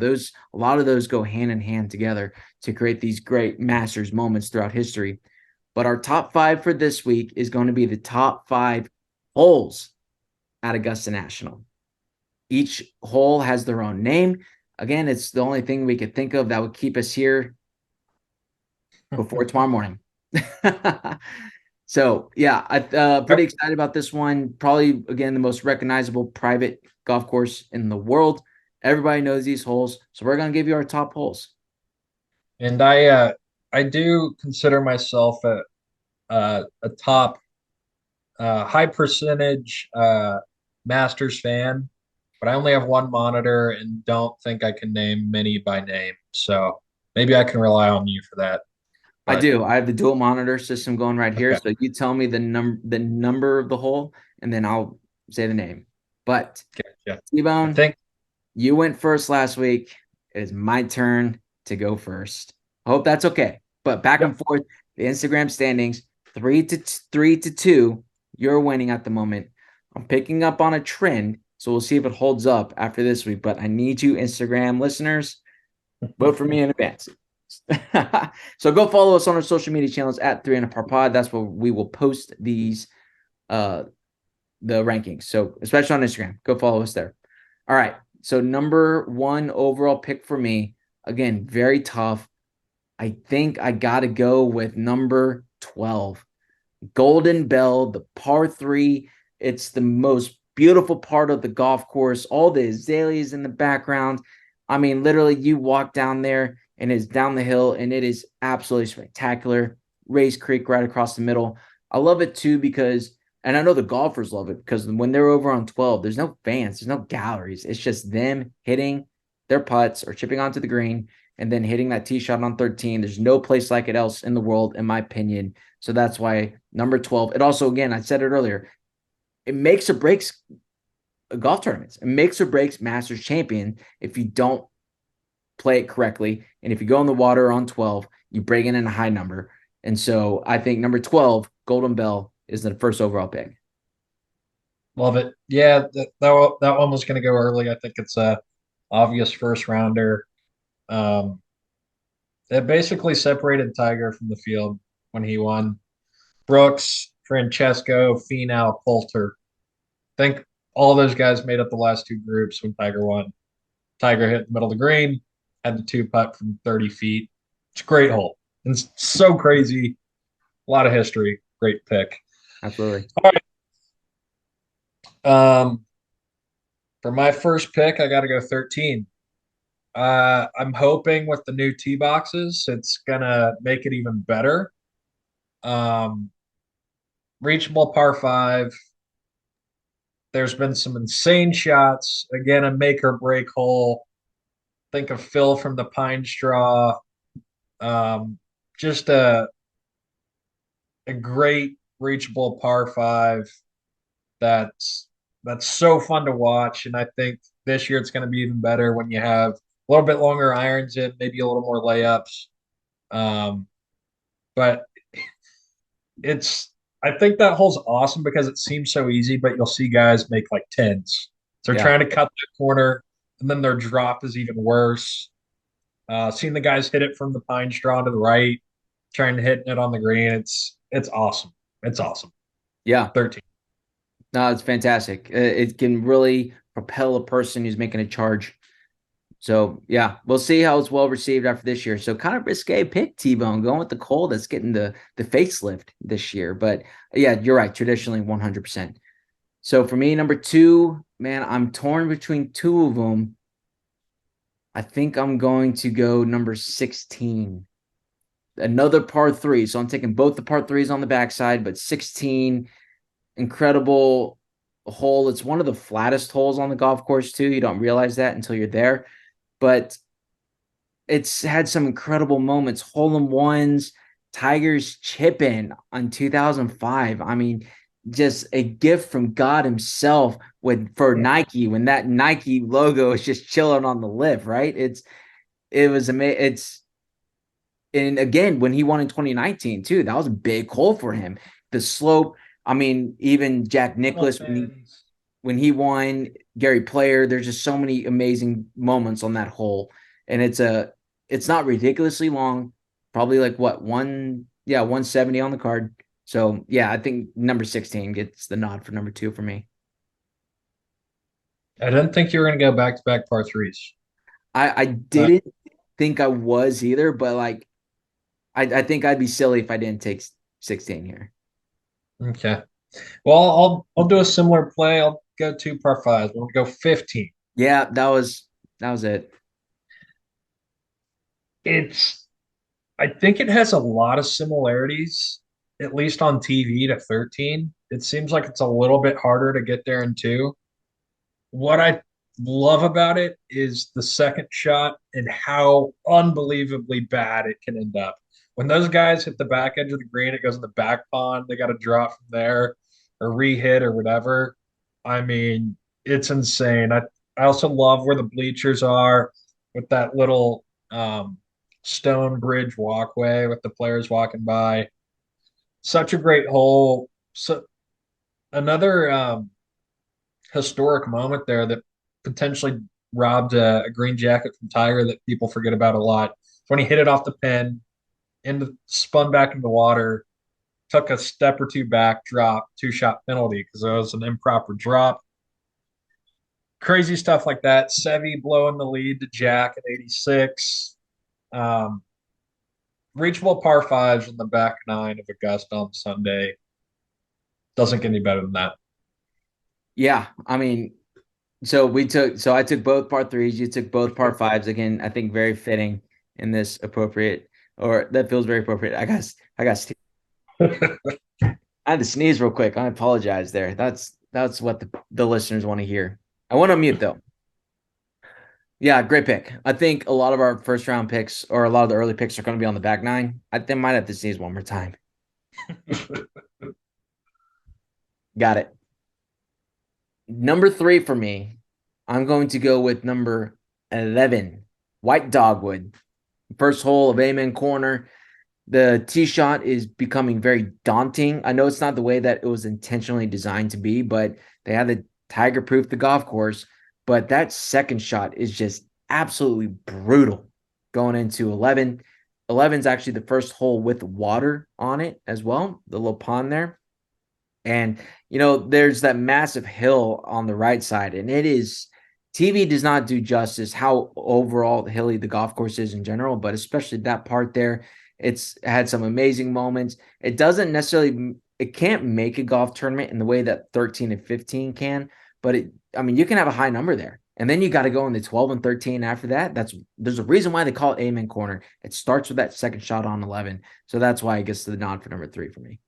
a lot of those go hand in hand together to create these great Masters moments throughout history. But our top five for this week is going to be the top five holes at Augusta National. Each hole has their own name. Again, it's the only thing we could think of that would keep us here before tomorrow morning. So, yeah, pretty excited about this one. Probably, again, the most recognizable private golf course in the world. Everybody knows these holes. So, we're going to give you our top holes. And I do consider myself a top high percentage Masters fan, but I only have one monitor and don't think I can name many by name. So maybe I can rely on you for that. I But do. I have the dual monitor system going right here. okay, So you tell me the number of the hole, and then I'll say the name. But yeah, I T-Bone, think you went first last week. It is my turn to go first. I hope that's okay. But back yep. and forth, the Instagram standings, 3-2. You're winning at the moment. I'm picking up on a trend, so we'll see if it holds up after this week. But I need you, Instagram listeners, vote for me in advance. So go follow us on our social media channels at 300par pod. That's where we will post these the rankings. So especially on Instagram, go follow us there. All right. So number one overall pick for me, again, very tough. I think I gotta go with number 12. Golden Bell, the par three. It's the most beautiful part of the golf course. All the azaleas in the background. I mean, literally, you walk down there and it's down the hill, and it is absolutely spectacular. Race Creek right across the middle. I love it too because, and I know the golfers love it because when they're over on 12, there's no fans, there's no galleries. It's just them hitting their putts or chipping onto the green and then hitting that tee shot on 13. There's no place like it else in the world, in my opinion. So that's why number 12. It also, again, I said it earlier, it makes or breaks golf tournaments. It makes or breaks Masters champion if you don't play it correctly. And if you go in the water on 12, you bring in a high number. And so I think number 12, Golden Bell, is the first overall pick. Love it. Yeah, that one was going to go early. I think it's a obvious first rounder. Um, it basically separated Tiger from the field when he won. Brooks, Francesco, Finau, Poulter. Think all those guys made up the last two groups when Tiger won. Tiger hit the middle of the green, had the two putt from 30 feet. It's a great hole. And it's so crazy. A lot of history. Great pick. Absolutely. All right. For my first pick, I got to go 13. I'm hoping with the new tee boxes, it's gonna make it even better. Um, Reachable par five. There's been some insane shots. Again, a make or break hole. Think of Phil from the Pine Straw. Um, just a great reachable par five that's that's so fun to watch. And I think this year it's going to be even better when you have a little bit longer irons in, maybe a little more layups. Um, but it's I think that hole's awesome because it seems so easy, but you'll see guys make like tens. So they're Yeah. trying to cut the corner, and then their drop is even worse. Seeing the guys hit it from the pine straw to the right, trying to hit it on the green, it's awesome. It's awesome. Yeah. 13. No, it's fantastic. It can really propel a person who's making a charge. So yeah, we'll see how it's well received after this year. So kind of risque pick, T-Bone, going with the Cole that's getting the facelift this year. But yeah, you're right. Traditionally, 100%. So for me, number two, man, I'm torn between two of them. I think I'm going to go number 16. Another par three. So I'm taking both the par threes on the backside, but 16, incredible hole. It's one of the flattest holes on the golf course, too. You don't realize that until you're there. But it's had some incredible moments. Hole in ones, Tiger's chipping on 2005. I mean, just a gift from God himself for Nike when that Nike logo is just chilling on the lip, right? It was amazing. And again, when he won in 2019 too, that was a big hole for him. The slope, I mean, even Jack Nicklaus when he won, Gary Player, there's just so many amazing moments on that hole. And it's not ridiculously long, probably like what 170 on the card. So yeah, I think number 16 gets the nod for number two for me. I didn't think you were going to go back to back par threes. I Uh, didn't think I was either, but like I think I'd be silly if I didn't take 16 here. okay. Well, I'll do a similar play. I'll go two par fives. We'll go 15. Yeah, that was it. It's I think it has a lot of similarities, at least on TV, to 13. It seems like it's a little bit harder to get there in two. What I love about it is the second shot and how unbelievably bad it can end up. When those guys hit the back edge of the green, it goes in the back pond. They got to drop from there or re-hit or whatever. I mean, it's insane. I also love where the bleachers are with that little stone bridge walkway with the players walking by. Such a great hole. So another historic moment there that potentially robbed a green jacket from Tiger that people forget about a lot. When he hit it off the pin, spun back into the water, took a step or two back, drop, two-shot penalty because it was an improper drop. Crazy stuff like that. Seve blowing the lead to Jack at 86. Um, Reachable par fives in the back nine of Augusta on Sunday. Doesn't get any better than that. Yeah, I mean, so I took both par threes, you took both par fives. Again, I think very fitting in this appropriate, or that feels very appropriate. I had to sneeze real quick. I apologize there. That's what the listeners want to hear. I want to mute though. Yeah, great pick. I think a lot of our first round picks or a lot of the early picks are going to be on the back nine. I think might have to sneeze one more time. Got it. Number three for me, I'm going to go with number 11, White Dogwood. First hole of Amen Corner. The tee shot is becoming very daunting. I know it's not the way that it was intentionally designed to be, but they had the tiger proof the golf course. But that second shot is just absolutely brutal going into 11. 11 is actually the first hole with water on it as well, the little pond there. And, there's that massive hill on the right side, and TV does not do justice how overall hilly the golf course is in general, but especially that part there. It's had some amazing moments. It doesn't necessarily, it can't make a golf tournament in the way that 13 and 15 can, but you can have a high number there. And then you got to go in the 12 and 13 after that. There's a reason why they call it Amen Corner. It starts with that second shot on 11. So that's why it gets to the nod for number 3 for me.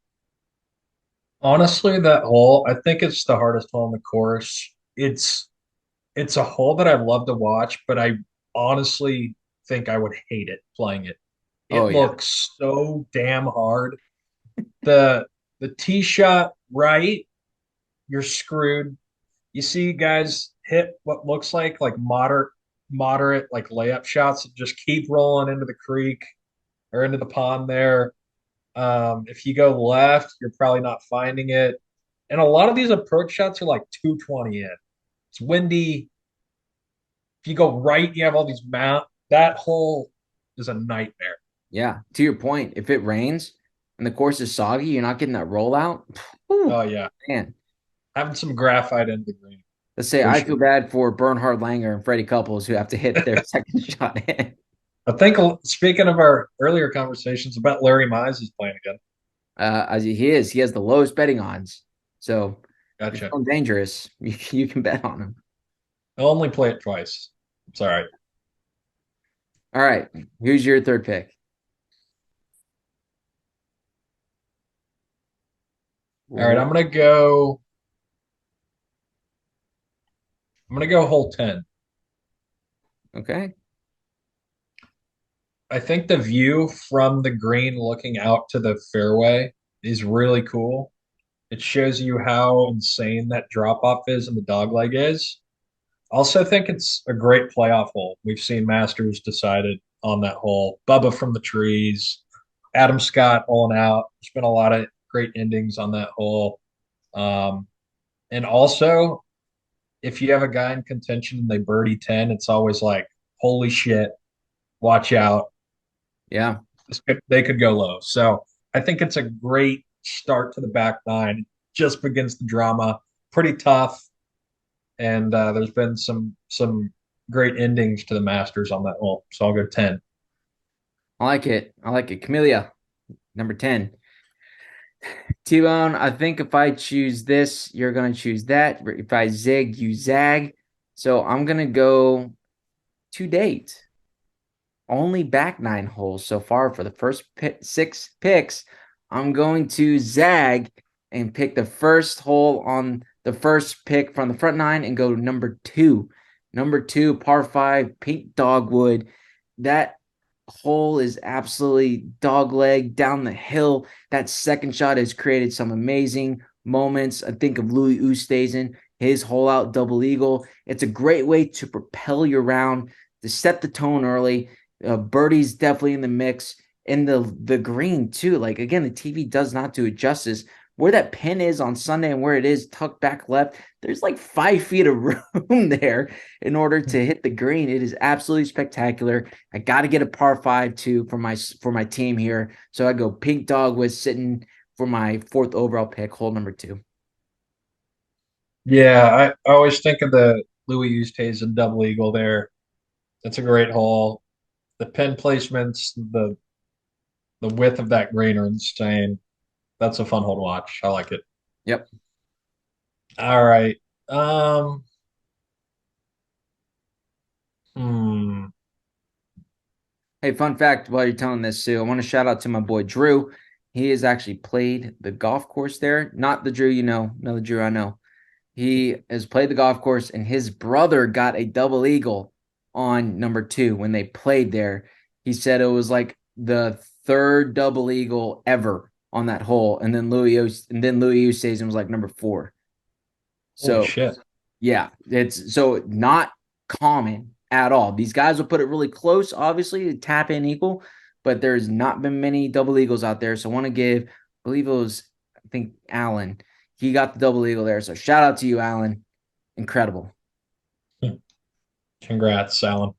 Honestly, that hole, I think it's the hardest hole in the course. It's a hole that I'd love to watch, but I honestly think I would hate it playing it. Oh, It yeah. looks so damn hard. The the tee shot right, you're screwed. You see guys hit what looks like moderate like layup shots that just keep rolling into the creek or into the pond there. If you go left, you're probably not finding it. And a lot of these approach shots are like 220 in. It's windy. If you go right, you have all these mount. That hole is a nightmare. Yeah. To your point, if it rains and the course is soggy, you're not getting that rollout. Oh Whew, yeah, man. having some graphite in the green Let's say for I feel sure. bad for Bernhard Langer and Freddie Couples who have to hit their second shot in. I think speaking of our earlier conversations about Larry Mize is playing again. As he has the lowest betting odds. So if you're Gotcha. feeling dangerous, you can bet on him. I'll only play it twice. It's all right. All right. Who's your third pick? All right, I'm gonna go. I'm gonna go hole 10. Okay. I think the view from the green looking out to the fairway is really cool. It shows you how insane that drop off is and the dog leg is. Also, think it's a great playoff hole. We've seen Masters decided on that hole. Bubba from the trees, Adam Scott holing out. There's been a lot of great endings on that hole. Um, and also, if you have a guy in contention and they birdie 10, it's always like, holy shit, watch out. Yeah. They could go low. So I think it's a great start to the back nine. Just begins the drama. Pretty tough, and there's been some great endings to the Masters on that hole. So I'll go 10. I like it. I like it. Camellia, number 10. T-Bone, I think if I choose this, you're going to choose that. If I zig, you zag. So I'm going to go to date. Only back 9 holes so far for the first 6 picks. I'm going to zag and pick the first hole on the first pick from the front 9 and go number 2. Number 2, par 5, pink dogwood. That hole is absolutely dogleg down the hill. That second shot has created some amazing moments. I think of Louis Oosthuizen, his hole out double eagle. It's a great way to propel your round, to set the tone early. Birdie's definitely in the mix. And the green too. Like again, the TV does not do it justice. Where that pin is on Sunday and where it is tucked back left, there's like 5 feet of room there in order to hit the green. It is absolutely spectacular. I got to get a par 5 too for my team here. So I go pink dog with sitting for my 4th overall pick, hole number 2. Yeah, I always think of the Louis Oosthuizen double eagle there. That's a great hole. The pin placements, the width of that green are insane. That's a fun hole to watch. I like it. Yep. All right. Um, hmm. Hey, fun fact while you're telling this, Sue, I want to shout out to my boy Drew. He has actually played the golf course there. Not the Drew you know, no, the Drew I know. He has played the golf course, and his brother got a double eagle on number 2 when they played there. He said it was like the 3rd double eagle ever on that hole, and then Louis Oosthuizen was like number 4. Holy So shit. yeah, it's so not common at all. These guys will put it really close, obviously, to tap in equal, but there's not been many double eagles out there. So I want to give, I believe it was, I think Alan, he got the double eagle there. So shout out to you, Alan. Incredible. Congrats, Alan.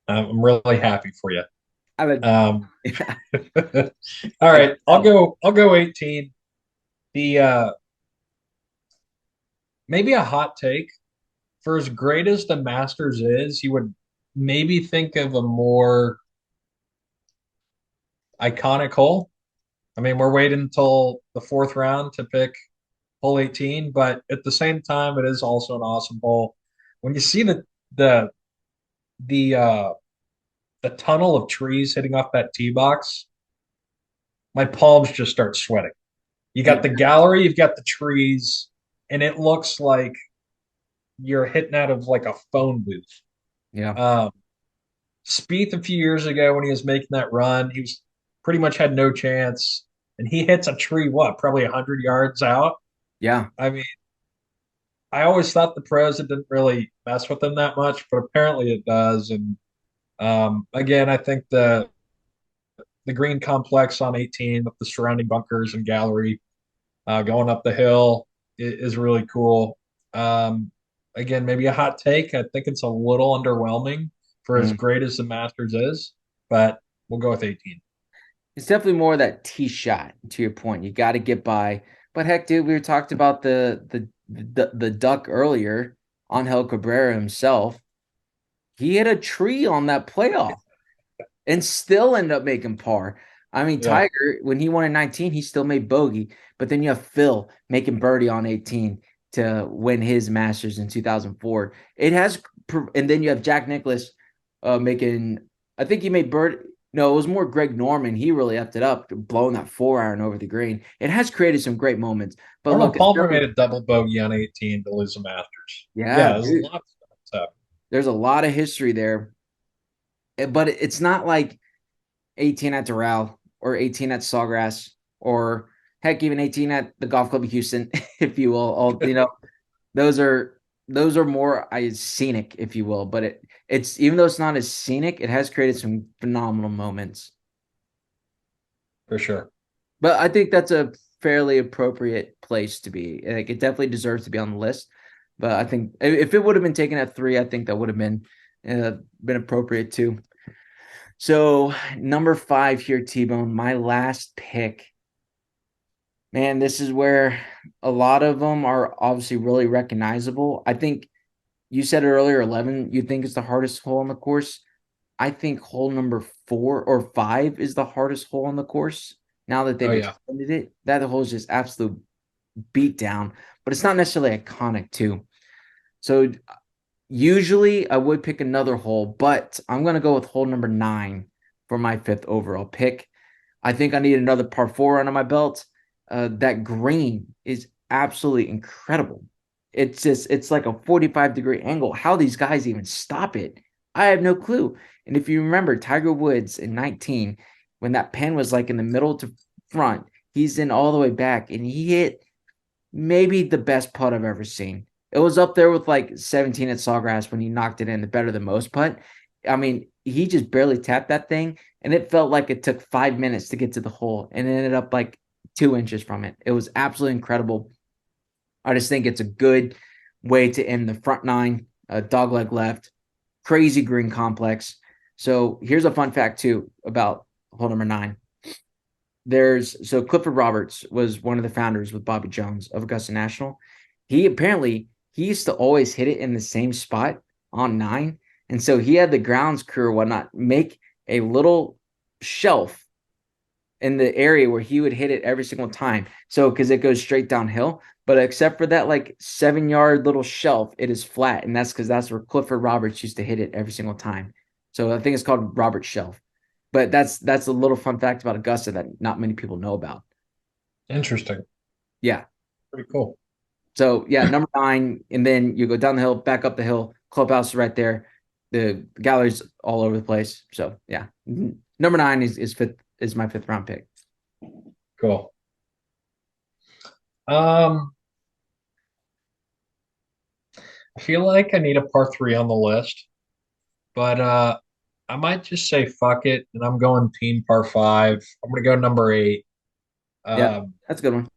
I'm really happy for you. Alan. Um, Yeah. all right, I'll go 18. The maybe a hot take. For as great as the Masters is, you would maybe think of a more iconic hole. I mean, we're waiting until the fourth round to pick hole 18, but at the same time, it is also an awesome hole. When you see the the uh the tunnel of trees hitting off that tee box, my palms just start sweating. You Yeah. got the gallery, you've got the trees, and it looks like you're hitting out of like a phone booth. Yeah. Um, Spieth a few years ago when he was making that run, he was pretty much had no chance, and he hits a tree, what, probably 100 yards out. Yeah. I mean, I always thought the pros it didn't really mess with them that much, but apparently it does. And again, I think the green complex on 18 with the surrounding bunkers and gallery going up the hill is really cool. Um, Again, maybe a hot take. I think it's a little underwhelming for as Mm. great as the Masters is, but we'll go with 18. It's definitely more of that tee shot, to your point. You got to get by. But heck, dude, we were talked about the duck earlier, Angel Cabrera himself. He hit a tree on that playoff and still ended up making par. I mean, Yeah, Tiger, when he won in 19, he still made bogey. But then you have Phil making birdie on 18 to win his Masters in 2004. It has, and then you have Jack Nicklaus making, I think he made bird. No, it was more Greg Norman. He really effed it up, blowing that 4-iron over the green. It has created some great moments. But Arnold look, it's Palmer made really, a double bogey on 18 to lose the Masters. yeah, Yeah, there's a dude, lot of stuff that's happened. there's a lot of history there. But it's not like 18 at Doral or 18 at Sawgrass or heck, even 18 at the Golf Club of Houston, if you will. All those are those are more scenic, if you will. But it's even though it's not as scenic, it has created some phenomenal moments. For sure. But I think that's a fairly appropriate place to be. Like it definitely deserves to be on the list. But I think if it would have been taken at 3, I think that would have been appropriate too. So number 5 here, T-Bone, my last pick. Man, this is where a lot of them are obviously really recognizable. I think you said it earlier, 11, you think it's the hardest hole on the course. I think hole number 4 or 5 is the hardest hole on the course. Now that Oh they've yeah, extended it, that hole is just absolute beat down, but it's not necessarily iconic too. So usually I would pick another hole, but I'm going to go with hole number 9 for my 5th overall pick. I think I need another par 4 under my belt. That green is absolutely incredible. It's like a 45-degree angle. How these guys even stop it, I have no clue. And if you remember Tiger Woods in 19, when that pin was like in the middle to front, he's in all the way back and he hit maybe the best putt I've ever seen. It was up there with like 17 at Sawgrass when he knocked it in, the better than most putt. I mean, he just barely tapped that thing, and it felt like it took 5 minutes to get to the hole, and it ended up like 2 inches from it. It was absolutely incredible. I just think it's a good way to end the front 9, dogleg left, crazy green complex. So here's a fun fact too about hole number 9. So Clifford Roberts was one of the founders with Bobby Jones of Augusta National. He used to always hit it in the same spot on 9. And so he had the grounds crew or whatnot make a little shelf in the area where he would hit it every single time. So because it goes straight downhill. But except for that like 7-yard little shelf, it is flat. And that's because that's where Clifford Roberts used to hit it every single time. So I think it's called Roberts Shelf. But that's a little fun fact about Augusta that not many people know about. interesting. Yeah. Pretty cool. So yeah, number 9, and then you go down the hill, back up the hill. Clubhouse is right there. The gallery's all over the place. So yeah, number 9 is my 5th round pick. Cool. Um, I feel like I need a par three on the list, but I might just say fuck it, and I'm going team par five. I'm gonna go number eight. Yeah, Um, that's a good one.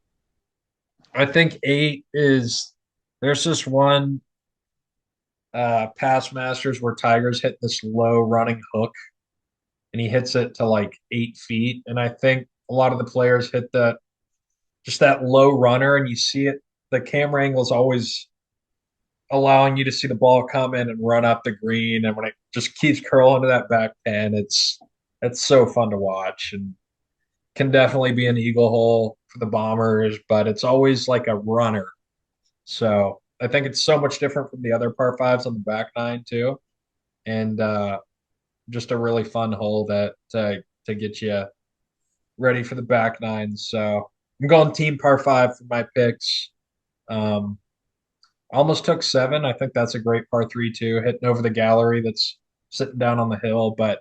I think eight is there's this one past Masters where Tiger's hit this low running hook, and he hits it to like 8 feet, and I think a lot of the players hit that just that low runner, and you see it. The camera angle is always allowing you to see the ball come in and run up the green, and when it just keeps curling to that back pin, it's so fun to watch, and can definitely be an eagle hole for the Bombers, but it's always like a runner. So I think it's so much different from the other par fives on the back nine too, and just a really fun hole that to get you ready for the back nine. So I'm going team par five for my picks. Um, Almost took seven. I think that's a great par three too, hitting over the gallery that's sitting down on the hill. But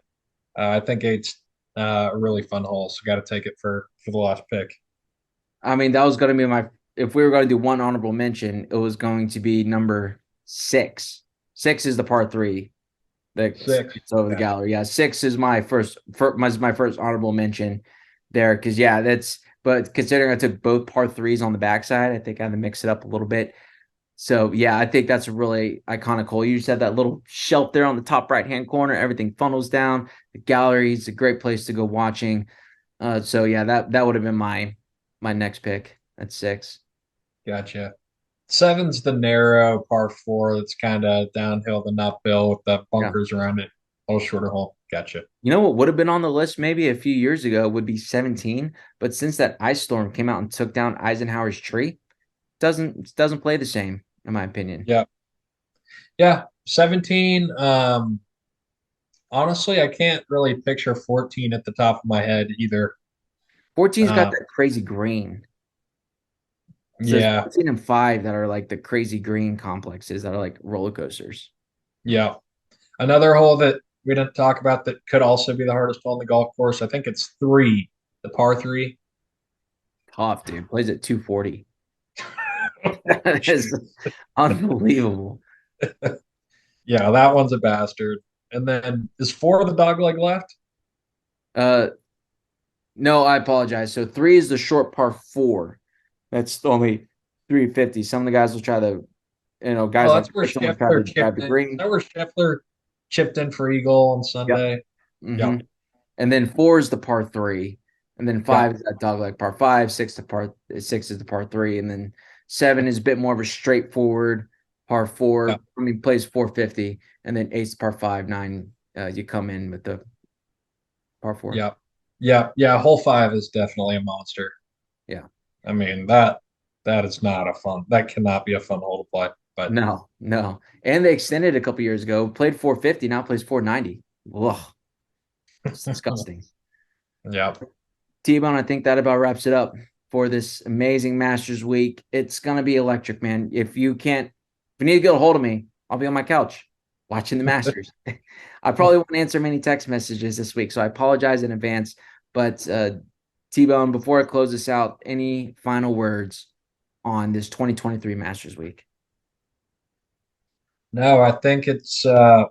I think eight's a really fun hole, so got to take it for the last pick. I mean, that was going to be my. If we were going to do one honorable mention, it was going to be number 6. 6 is the par 3 that Six. sits over the gallery. Yeah, 6 is my first honorable mention there because that's. But considering I took both par 3s on the backside, I think I had to mix it up a little bit. So yeah, I think that's a really iconic hole. You just have that little shelf there on the top right-hand corner. Everything funnels down. The gallery is a great place to go watching. So yeah, that would have been my next pick at 6. Gotcha. Seven's the narrow par four that's kind of downhill, the uphill with the Yeah. bunkers around it. A little shorter hole. Gotcha. You know what would have been on the list maybe a few years ago would be 17, but since that ice storm came out and took down Eisenhower's tree, doesn't play the same in my opinion. Yeah. Yeah. 17. Honestly, I can't really picture 14 at the top of my head either. 14's got Uh, that crazy green. So there's yeah. 14 and 5 that are like the crazy green complexes that are like roller coasters. Yeah. Another hole that we didn't talk about that could also be the hardest hole on the golf course. I think it's three, the par three. Tough, dude. Plays at 240. That is unbelievable. Yeah, that one's a bastard. And then is four the dog leg left? Uh, no, I apologize. So 3 is the short par 4. That's only 350. Some of the guys will try to, guys Oh, like that's where someone try to Scheffler drive chipped the in. Is green. that where Scheffler chipped in for eagle on Yep. Sunday? Mm-hmm. Yep. And then 4 is the par 3. And then 5 Yep. is that dogleg par 5. 6 is the par 3. And then 7 is a bit more of a straightforward par 4. Yep. I mean, plays 450. And then 8's par 5. 9, you come in with the par 4. Yep. Yep. Yeah. Hole five is definitely a monster. Yeah. I mean, that is not a fun, that cannot be a fun hole to play. But No. And they extended a couple years ago. Played 450. Now plays 490. Ugh. It's disgusting. yeah. T-Bone, I think that about wraps it up for this amazing Masters week. It's going to be electric, man. If you need to get a hold of me, I'll be on my couch watching the Masters. I probably won't answer many text messages this week, so I apologize in advance. But T-Bone, before I close this out, any final words on this 2023 Masters week? No, I think it's going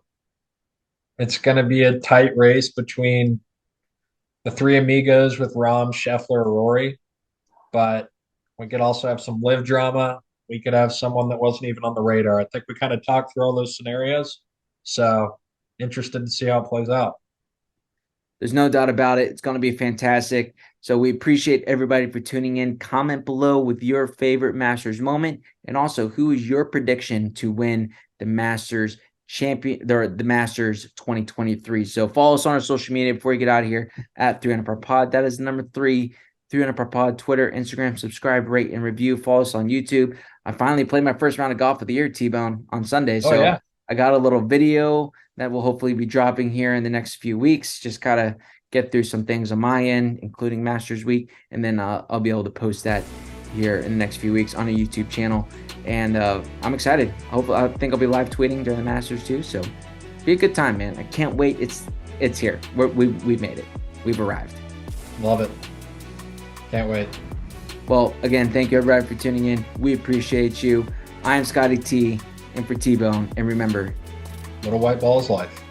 to be a tight race between the three amigos with Rahm, Scheffler, Rory, but we could also have some live drama. We could have someone that wasn't even on the radar. I think we kind of talked through all those scenarios. So interested to see how it plays out. There's no doubt about it. It's going to be fantastic. So we appreciate everybody for tuning in. Comment below with your favorite Masters moment, and also who is your prediction to win the Masters the Masters 2023. So follow us on our social media before you get out of here at 300 per pod. That is number 3, 300 per pod, Twitter, Instagram, subscribe, rate, and review. Follow us on YouTube. I finally played my first round of golf of the year, T-Bone, on Sunday. So yeah. I got a little video that will hopefully be dropping here in the next few weeks. Just gotta get through some things on my end, including Masters Week, and then I'll be able to post that here in the next few weeks on a YouTube channel. And I'm excited. I think I'll be live tweeting during the Masters too. So be a good time, man. I can't wait. It's here. We've made it. We've arrived. Love it. Can't wait. Well, again, thank you everybody for tuning in. We appreciate you. I am Scottie T, and for T-Bone. And remember, Little white ball is life.